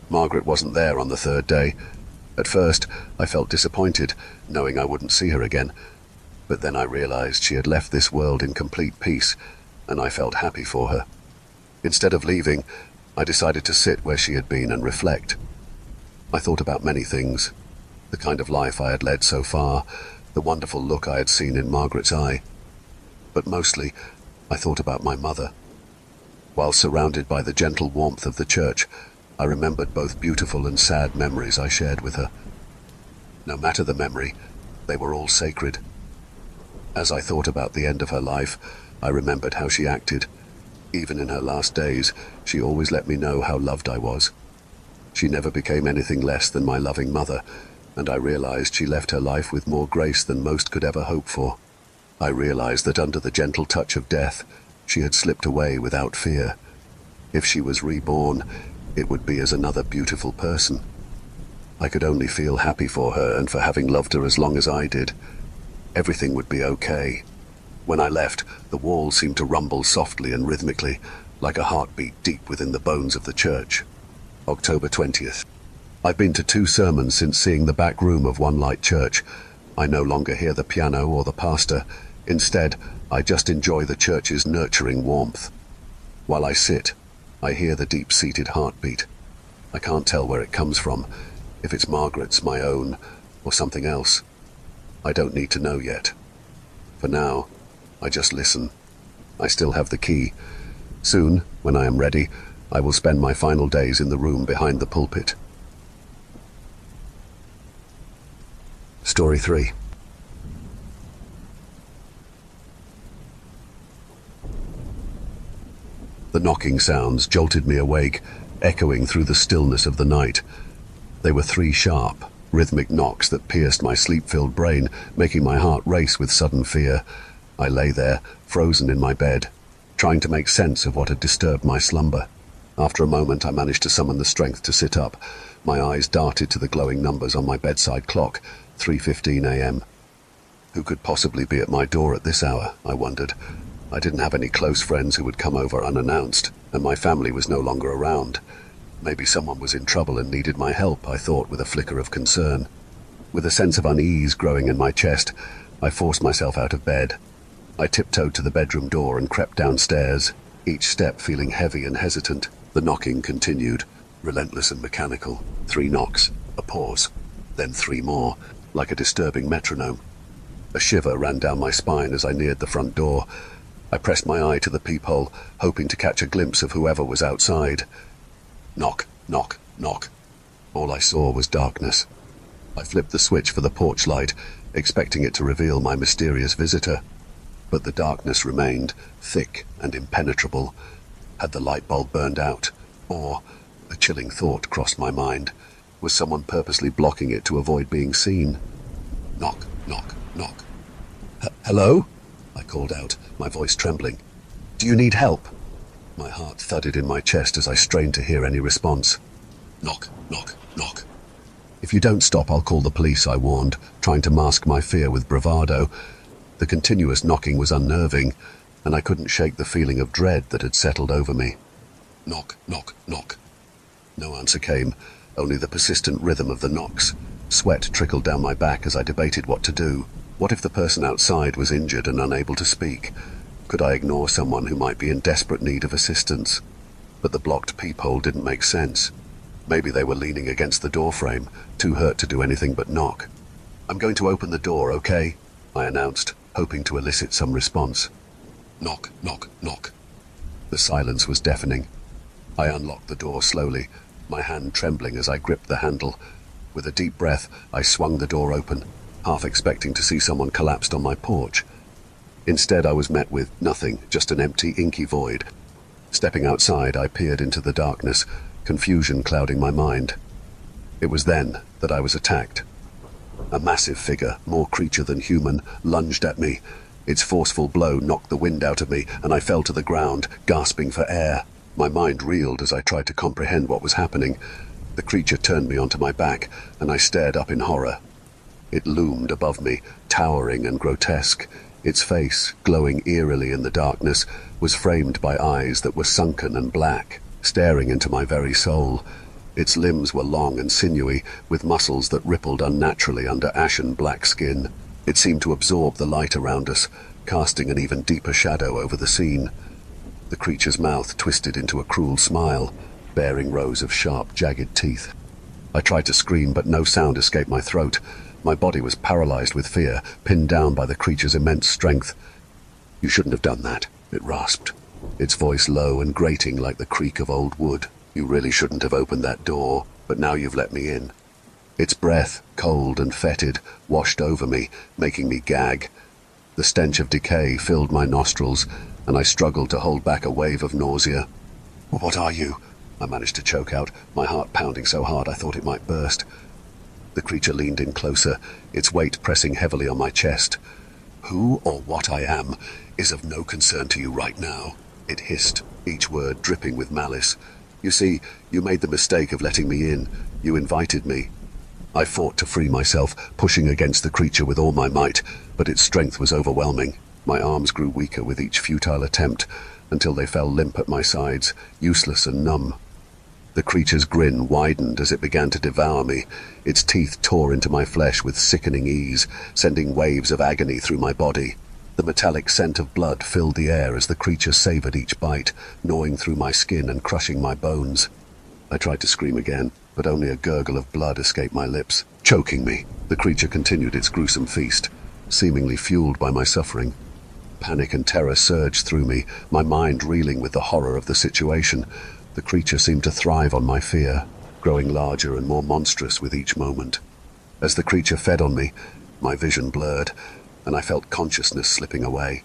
Margaret wasn't there on the third day. At first, I felt disappointed, knowing I wouldn't see her again. But then I realized she had left this world in complete peace, and I felt happy for her. Instead of leaving, I decided to sit where she had been and reflect. I thought about many things. The kind of life I had led so far, the wonderful look I had seen in Margaret's eye. But mostly, I thought about my mother. While surrounded by the gentle warmth of the church, I remembered both beautiful and sad memories I shared with her. No matter the memory, they were all sacred. As I thought about the end of her life, I remembered how she acted. Even in her last days, she always let me know how loved I was. She never became anything less than my loving mother, and I realized she left her life with more grace than most could ever hope for. I realized that under the gentle touch of death, she had slipped away without fear. If she was reborn, it would be as another beautiful person. I could only feel happy for her and for having loved her as long as I did. Everything would be okay. When I left, the walls seemed to rumble softly and rhythmically, like a heartbeat deep within the bones of the church. October 20th. I've been to 2 sermons since seeing the back room of One Light Church. I no longer hear the piano or the pastor. Instead, I just enjoy the church's nurturing warmth. While I sit, I hear the deep-seated heartbeat. I can't tell where it comes from, if it's Margaret's, my own, or something else. I don't need to know yet. For now, I just listen. I still have the key. Soon, when I am ready, I will spend my final days in the room behind the pulpit. Story 3. The knocking sounds jolted me awake, echoing through the stillness of the night. They were 3 sharp, rhythmic knocks that pierced my sleep-filled brain, making my heart race with sudden fear. I lay there, frozen in my bed, trying to make sense of what had disturbed my slumber. After a moment, I managed to summon the strength to sit up. My eyes darted to the glowing numbers on my bedside clock, 3:15 a.m. Who could possibly be at my door at this hour, I wondered. I didn't have any close friends who would come over unannounced, and my family was no longer around. Maybe someone was in trouble and needed my help, I thought with a flicker of concern. With a sense of unease growing in my chest, I forced myself out of bed. I tiptoed to the bedroom door and crept downstairs, each step feeling heavy and hesitant. The knocking continued, relentless and mechanical. 3 knocks, a pause, then 3 more, like a disturbing metronome. A shiver ran down my spine as I neared the front door. I pressed my eye to the peephole, hoping to catch a glimpse of whoever was outside. Knock, knock, knock. All I saw was darkness. I flipped the switch for the porch light, expecting it to reveal my mysterious visitor. But the darkness remained, thick and impenetrable. Had the light bulb burned out? Or, a chilling thought crossed my mind, was someone purposely blocking it to avoid being seen? Knock, knock, knock. Hello? I called out, my voice trembling. Do you need help? My heart thudded in my chest as I strained to hear any response. Knock, knock, knock. If you don't stop, I'll call the police, I warned, trying to mask my fear with bravado. The continuous knocking was unnerving, and I couldn't shake the feeling of dread that had settled over me. Knock, knock, knock. No answer came, only the persistent rhythm of the knocks. Sweat trickled down my back as I debated what to do. What if the person outside was injured and unable to speak? Could I ignore someone who might be in desperate need of assistance? But the blocked peephole didn't make sense. Maybe they were leaning against the doorframe, too hurt to do anything but knock. I'm going to open the door, okay? I announced, hoping to elicit some response. Knock, knock, knock. The silence was deafening. I unlocked the door slowly, my hand trembling as I gripped the handle. With a deep breath, I swung the door open, half expecting to see someone collapsed on my porch. Instead, I was met with nothing, just an empty, inky void. Stepping outside, I peered into the darkness, confusion clouding my mind. It was then that I was attacked. A massive figure, more creature than human, lunged at me. Its forceful blow knocked the wind out of me, and I fell to the ground, gasping for air. My mind reeled as I tried to comprehend what was happening. The creature turned me onto my back, and I stared up in horror. It loomed above me, towering and grotesque. Its face, glowing eerily in the darkness, was framed by eyes that were sunken and black, staring into my very soul. Its limbs were long and sinewy, with muscles that rippled unnaturally under ashen black skin. It seemed to absorb the light around us, casting an even deeper shadow over the scene. The creature's mouth twisted into a cruel smile, bearing rows of sharp, jagged teeth. I tried to scream, but no sound escaped my throat. My body was paralyzed with fear, pinned down by the creature's immense strength. "You shouldn't have done that," it rasped, its voice low and grating like the creak of old wood. "You really shouldn't have opened that door, but now you've let me in." Its breath, cold and fetid, washed over me, making me gag. The stench of decay filled my nostrils, and I struggled to hold back a wave of nausea. "What are you?" I managed to choke out, my heart pounding so hard I thought it might burst. The creature leaned in closer, its weight pressing heavily on my chest. "Who or what I am is of no concern to you right now," it hissed, each word dripping with malice. "You see, you made the mistake of letting me in. You invited me." I fought to free myself, pushing against the creature with all my might, but its strength was overwhelming. My arms grew weaker with each futile attempt, until they fell limp at my sides, useless and numb. The creature's grin widened as it began to devour me. Its teeth tore into my flesh with sickening ease, sending waves of agony through my body. The metallic scent of blood filled the air as the creature savored each bite, gnawing through my skin and crushing my bones. I tried to scream again, but only a gurgle of blood escaped my lips, choking me. The creature continued its gruesome feast, seemingly fueled by my suffering. Panic and terror surged through me, my mind reeling with the horror of the situation. The creature seemed to thrive on my fear, growing larger and more monstrous with each moment. As the creature fed on me, my vision blurred, and I felt consciousness slipping away.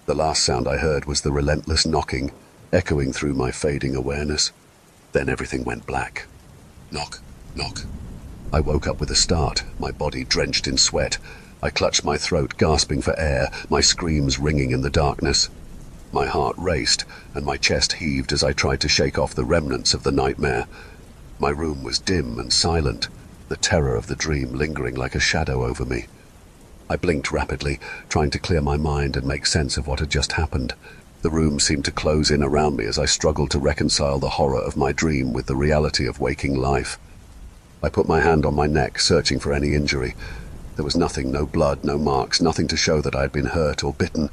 The last sound I heard was the relentless knocking, echoing through my fading awareness. Then everything went black. Knock, knock. I woke up with a start, my body drenched in sweat. I clutched my throat, gasping for air, my screams ringing in the darkness. My heart raced, and my chest heaved as I tried to shake off the remnants of the nightmare. My room was dim and silent, the terror of the dream lingering like a shadow over me. I blinked rapidly, trying to clear my mind and make sense of what had just happened. The room seemed to close in around me as I struggled to reconcile the horror of my dream with the reality of waking life. I put my hand on my neck, searching for any injury. There was nothing, no blood, no marks, nothing to show that I had been hurt or bitten.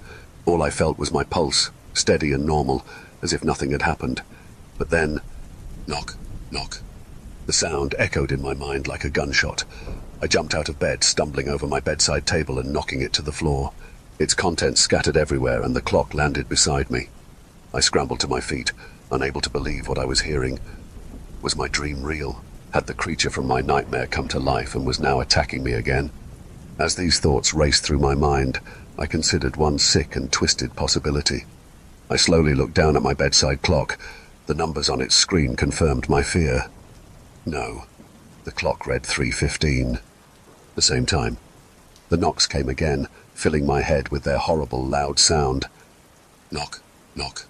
All I felt was my pulse, steady and normal, as if nothing had happened. But then, knock, knock. The sound echoed in my mind like a gunshot. I jumped out of bed, stumbling over my bedside table and knocking it to the floor. Its contents scattered everywhere, and the clock landed beside me. I scrambled to my feet, unable to believe what I was hearing. Was my dream real? Had the creature from my nightmare come to life and was now attacking me again? As these thoughts raced through my mind, I considered one sick and twisted possibility. I slowly looked down at my bedside clock. The numbers on its screen confirmed my fear. No, the clock read 3:15. The same time. The knocks came again, filling my head with their horrible, loud sound. Knock, knock.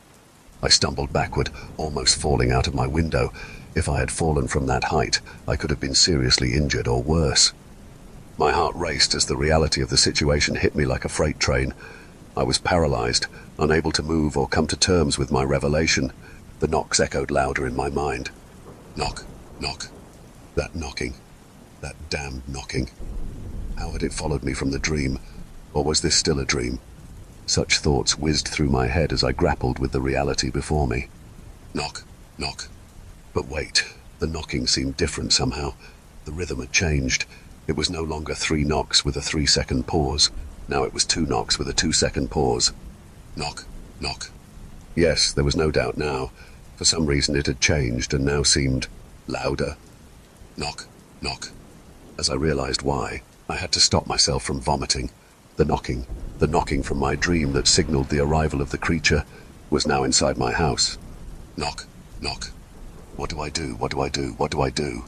I stumbled backward, almost falling out of my window. If I had fallen from that height, I could have been seriously injured or worse. My heart raced as the reality of the situation hit me like a freight train. I was paralyzed, unable to move or come to terms with my revelation. The knocks echoed louder in my mind. Knock, knock. That knocking. That damned knocking. How had it followed me from the dream? Or was this still a dream? Such thoughts whizzed through my head as I grappled with the reality before me. Knock, knock. But wait, the knocking seemed different somehow. The rhythm had changed. It was no longer 3 knocks with a 3-second pause. Now it was 2 knocks with a 2-second pause. Knock, knock. Yes, there was no doubt now. For some reason it had changed and now seemed louder. Knock, knock. As I realized why, I had to stop myself from vomiting. The knocking from my dream that signaled the arrival of the creature, was now inside my house. Knock, knock. What do I do? What do I do? What do I do?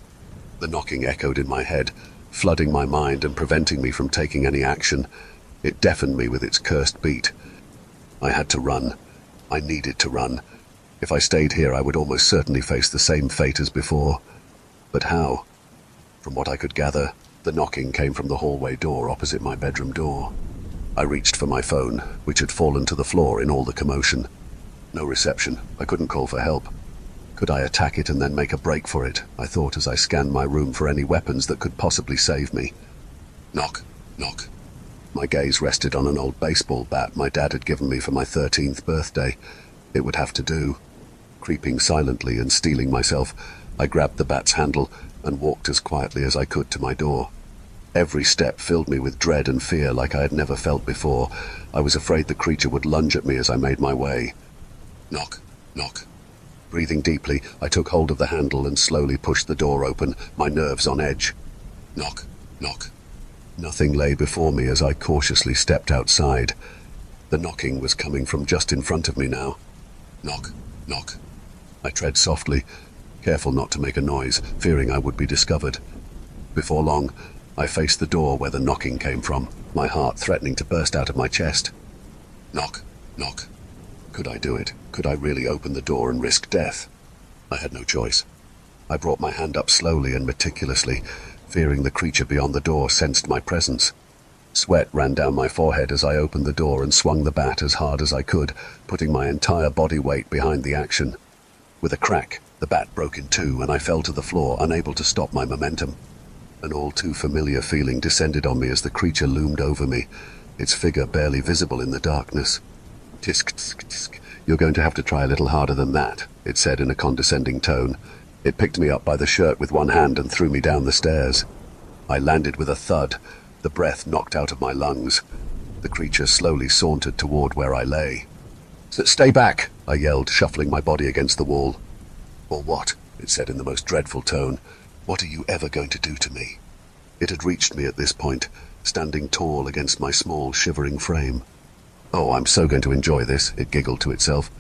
The knocking echoed in my head, flooding my mind and preventing me from taking any action. It deafened me with its cursed beat. I had to run. I needed to run. If I stayed here, I would almost certainly face the same fate as before. But how? From what I could gather, the knocking came from the hallway door opposite my bedroom door. I reached for my phone, which had fallen to the floor in all the commotion. No reception. I couldn't call for help. Could I attack it and then make a break for it? I thought as I scanned my room for any weapons that could possibly save me. Knock, knock. My gaze rested on an old baseball bat my dad had given me for my 13th birthday. It would have to do. Creeping silently and steeling myself, I grabbed the bat's handle and walked as quietly as I could to my door. Every step filled me with dread and fear like I had never felt before. I was afraid the creature would lunge at me as I made my way. Knock, knock. Breathing deeply, I took hold of the handle and slowly pushed the door open, my nerves on edge. Knock, knock. Nothing lay before me as I cautiously stepped outside. The knocking was coming from just in front of me now. Knock, knock. I tread softly, careful not to make a noise, fearing I would be discovered. Before long, I faced the door where the knocking came from, my heart threatening to burst out of my chest. Knock, knock. Could I do it? Could I really open the door and risk death? I had no choice. I brought my hand up slowly and meticulously, fearing the creature beyond the door sensed my presence. Sweat ran down my forehead as I opened the door and swung the bat as hard as I could, putting my entire body weight behind the action. With a crack, the bat broke in two and I fell to the floor, unable to stop my momentum. An all too familiar feeling descended on me as the creature loomed over me, its figure barely visible in the darkness. Tisk, tisk, tisk. You're going to have to try a little harder than that, it said in a condescending tone. It picked me up by the shirt with one hand and threw me down the stairs. I landed with a thud, the breath knocked out of my lungs. The creature slowly sauntered toward where I lay. Stay back, I yelled, shuffling my body against the wall. Or what? It said in the most dreadful tone. What are you ever going to do to me? It had reached me at this point, standing tall against my small, shivering frame. Oh, I'm so going to enjoy this, it giggled to itself.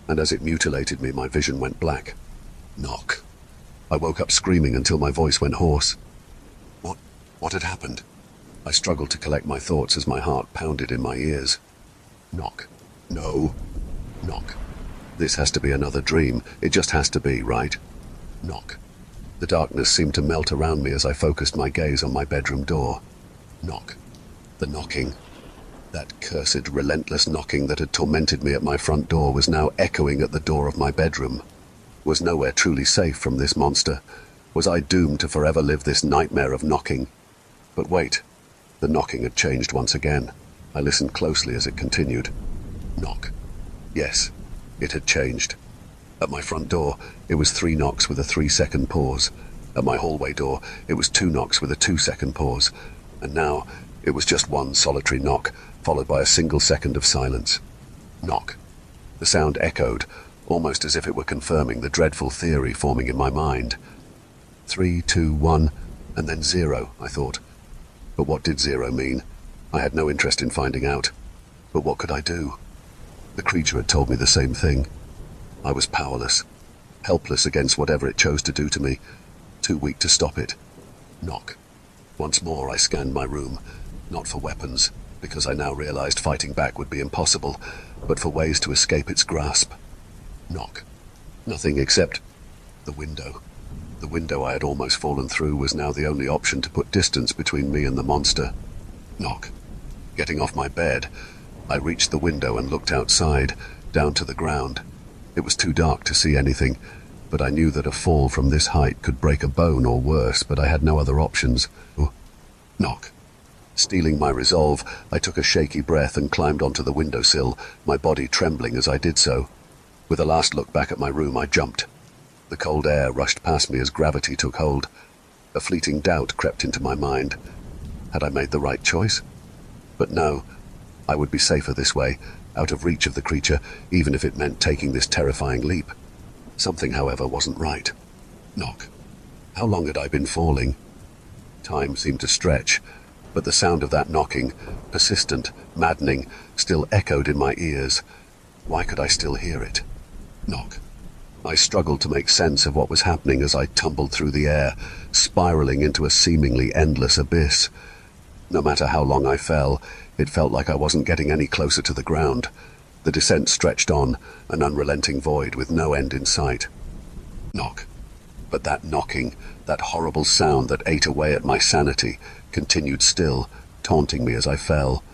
And as it mutilated me, my vision went black. Knock. I woke up screaming until my voice went hoarse. What had happened? I struggled to collect my thoughts as my heart pounded in my ears. Knock. No. Knock. This has to be another dream. It just has to be, right? Knock. The darkness seemed to melt around me as I focused my gaze on my bedroom door. Knock. The knocking. That cursed, relentless knocking that had tormented me at my front door was now echoing at the door of my bedroom. Was nowhere truly safe from this monster. Was I doomed to forever live this nightmare of knocking? But wait. The knocking had changed once again. I listened closely as it continued. Knock. Yes, it had changed. At my front door, it was 3 knocks with a 3-second pause. At my hallway door, it was 2 knocks with a 2-second pause. And now, it was just one solitary knock, followed by a single second of silence. Knock. The sound echoed, almost as if it were confirming the dreadful theory forming in my mind. 3, 2, 1, and then 0, I thought. But what did 0 mean? I had no interest in finding out. But what could I do? The creature had told me the same thing. I was powerless, helpless against whatever it chose to do to me, too weak to stop it. Knock. Once more I scanned my room, not for weapons, because I now realized fighting back would be impossible, but for ways to escape its grasp. Knock. Nothing except the window. The window I had almost fallen through was now the only option to put distance between me and the monster. Knock. Getting off my bed, I reached the window and looked outside, down to the ground. It was too dark to see anything, but I knew that a fall from this height could break a bone or worse, but I had no other options. Knock. Steeling my resolve, I took a shaky breath and climbed onto the windowsill, my body trembling as I did so. With a last look back at my room, I jumped. The cold air rushed past me as gravity took hold. A fleeting doubt crept into my mind. Had I made the right choice? But no, I would be safer this way, out of reach of the creature, even if it meant taking this terrifying leap. Something, however, wasn't right. Knock. How long had I been falling? Time seemed to stretch, but the sound of that knocking, persistent, maddening, still echoed in my ears. Why could I still hear it? Knock. I struggled to make sense of what was happening as I tumbled through the air, spiraling into a seemingly endless abyss. No matter how long I fell, it felt like I wasn't getting any closer to the ground. The descent stretched on, an unrelenting void with no end in sight. Knock. But that knocking, that horrible sound that ate away at my sanity, continued still, taunting me as I fell.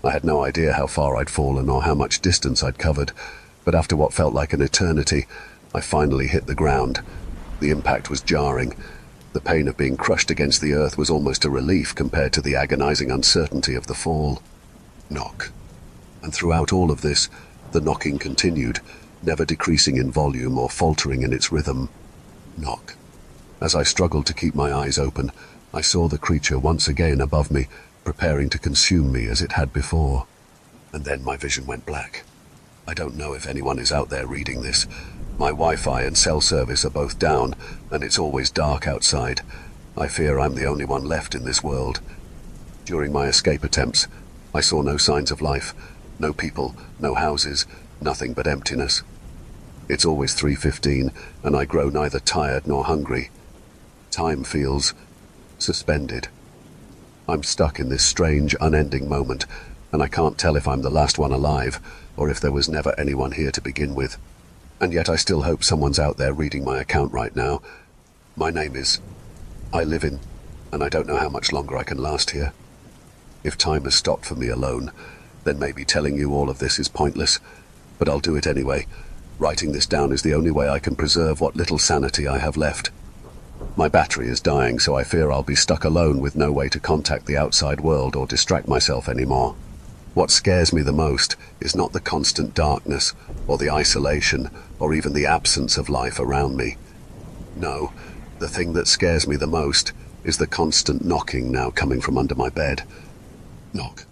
I had no idea how far I'd fallen or how much distance I'd covered, but after what felt like an eternity, I finally hit the ground. The impact was jarring. The pain of being crushed against the earth was almost a relief compared to the agonizing uncertainty of the fall. Knock. And throughout all of this, the knocking continued, never decreasing in volume or faltering in its rhythm. Knock. As I struggled to keep my eyes open, I saw the creature once again above me, preparing to consume me as it had before. And then my vision went black. I don't know if anyone is out there reading this. My Wi-Fi and cell service are both down, and it's always dark outside. I fear I'm the only one left in this world. During my escape attempts, I saw no signs of life, no people, no houses, nothing but emptiness. It's always 3:15, and I grow neither tired nor hungry. Time feels suspended. I'm stuck in this strange, unending moment, and I can't tell if I'm the last one alive, or if there was never anyone here to begin with. And yet I still hope someone's out there reading my account right now. My name is I live in, and I don't know how much longer I can last here. If time has stopped for me alone, then maybe telling you all of this is pointless, but I'll do it anyway. Writing this down is the only way I can preserve what little sanity I have left. My battery is dying, so I fear I'll be stuck alone with no way to contact the outside world or distract myself anymore. What scares me the most is not the constant darkness, or the isolation, or even the absence of life around me. No, the thing that scares me the most is the constant knocking now coming from under my bed. Knock.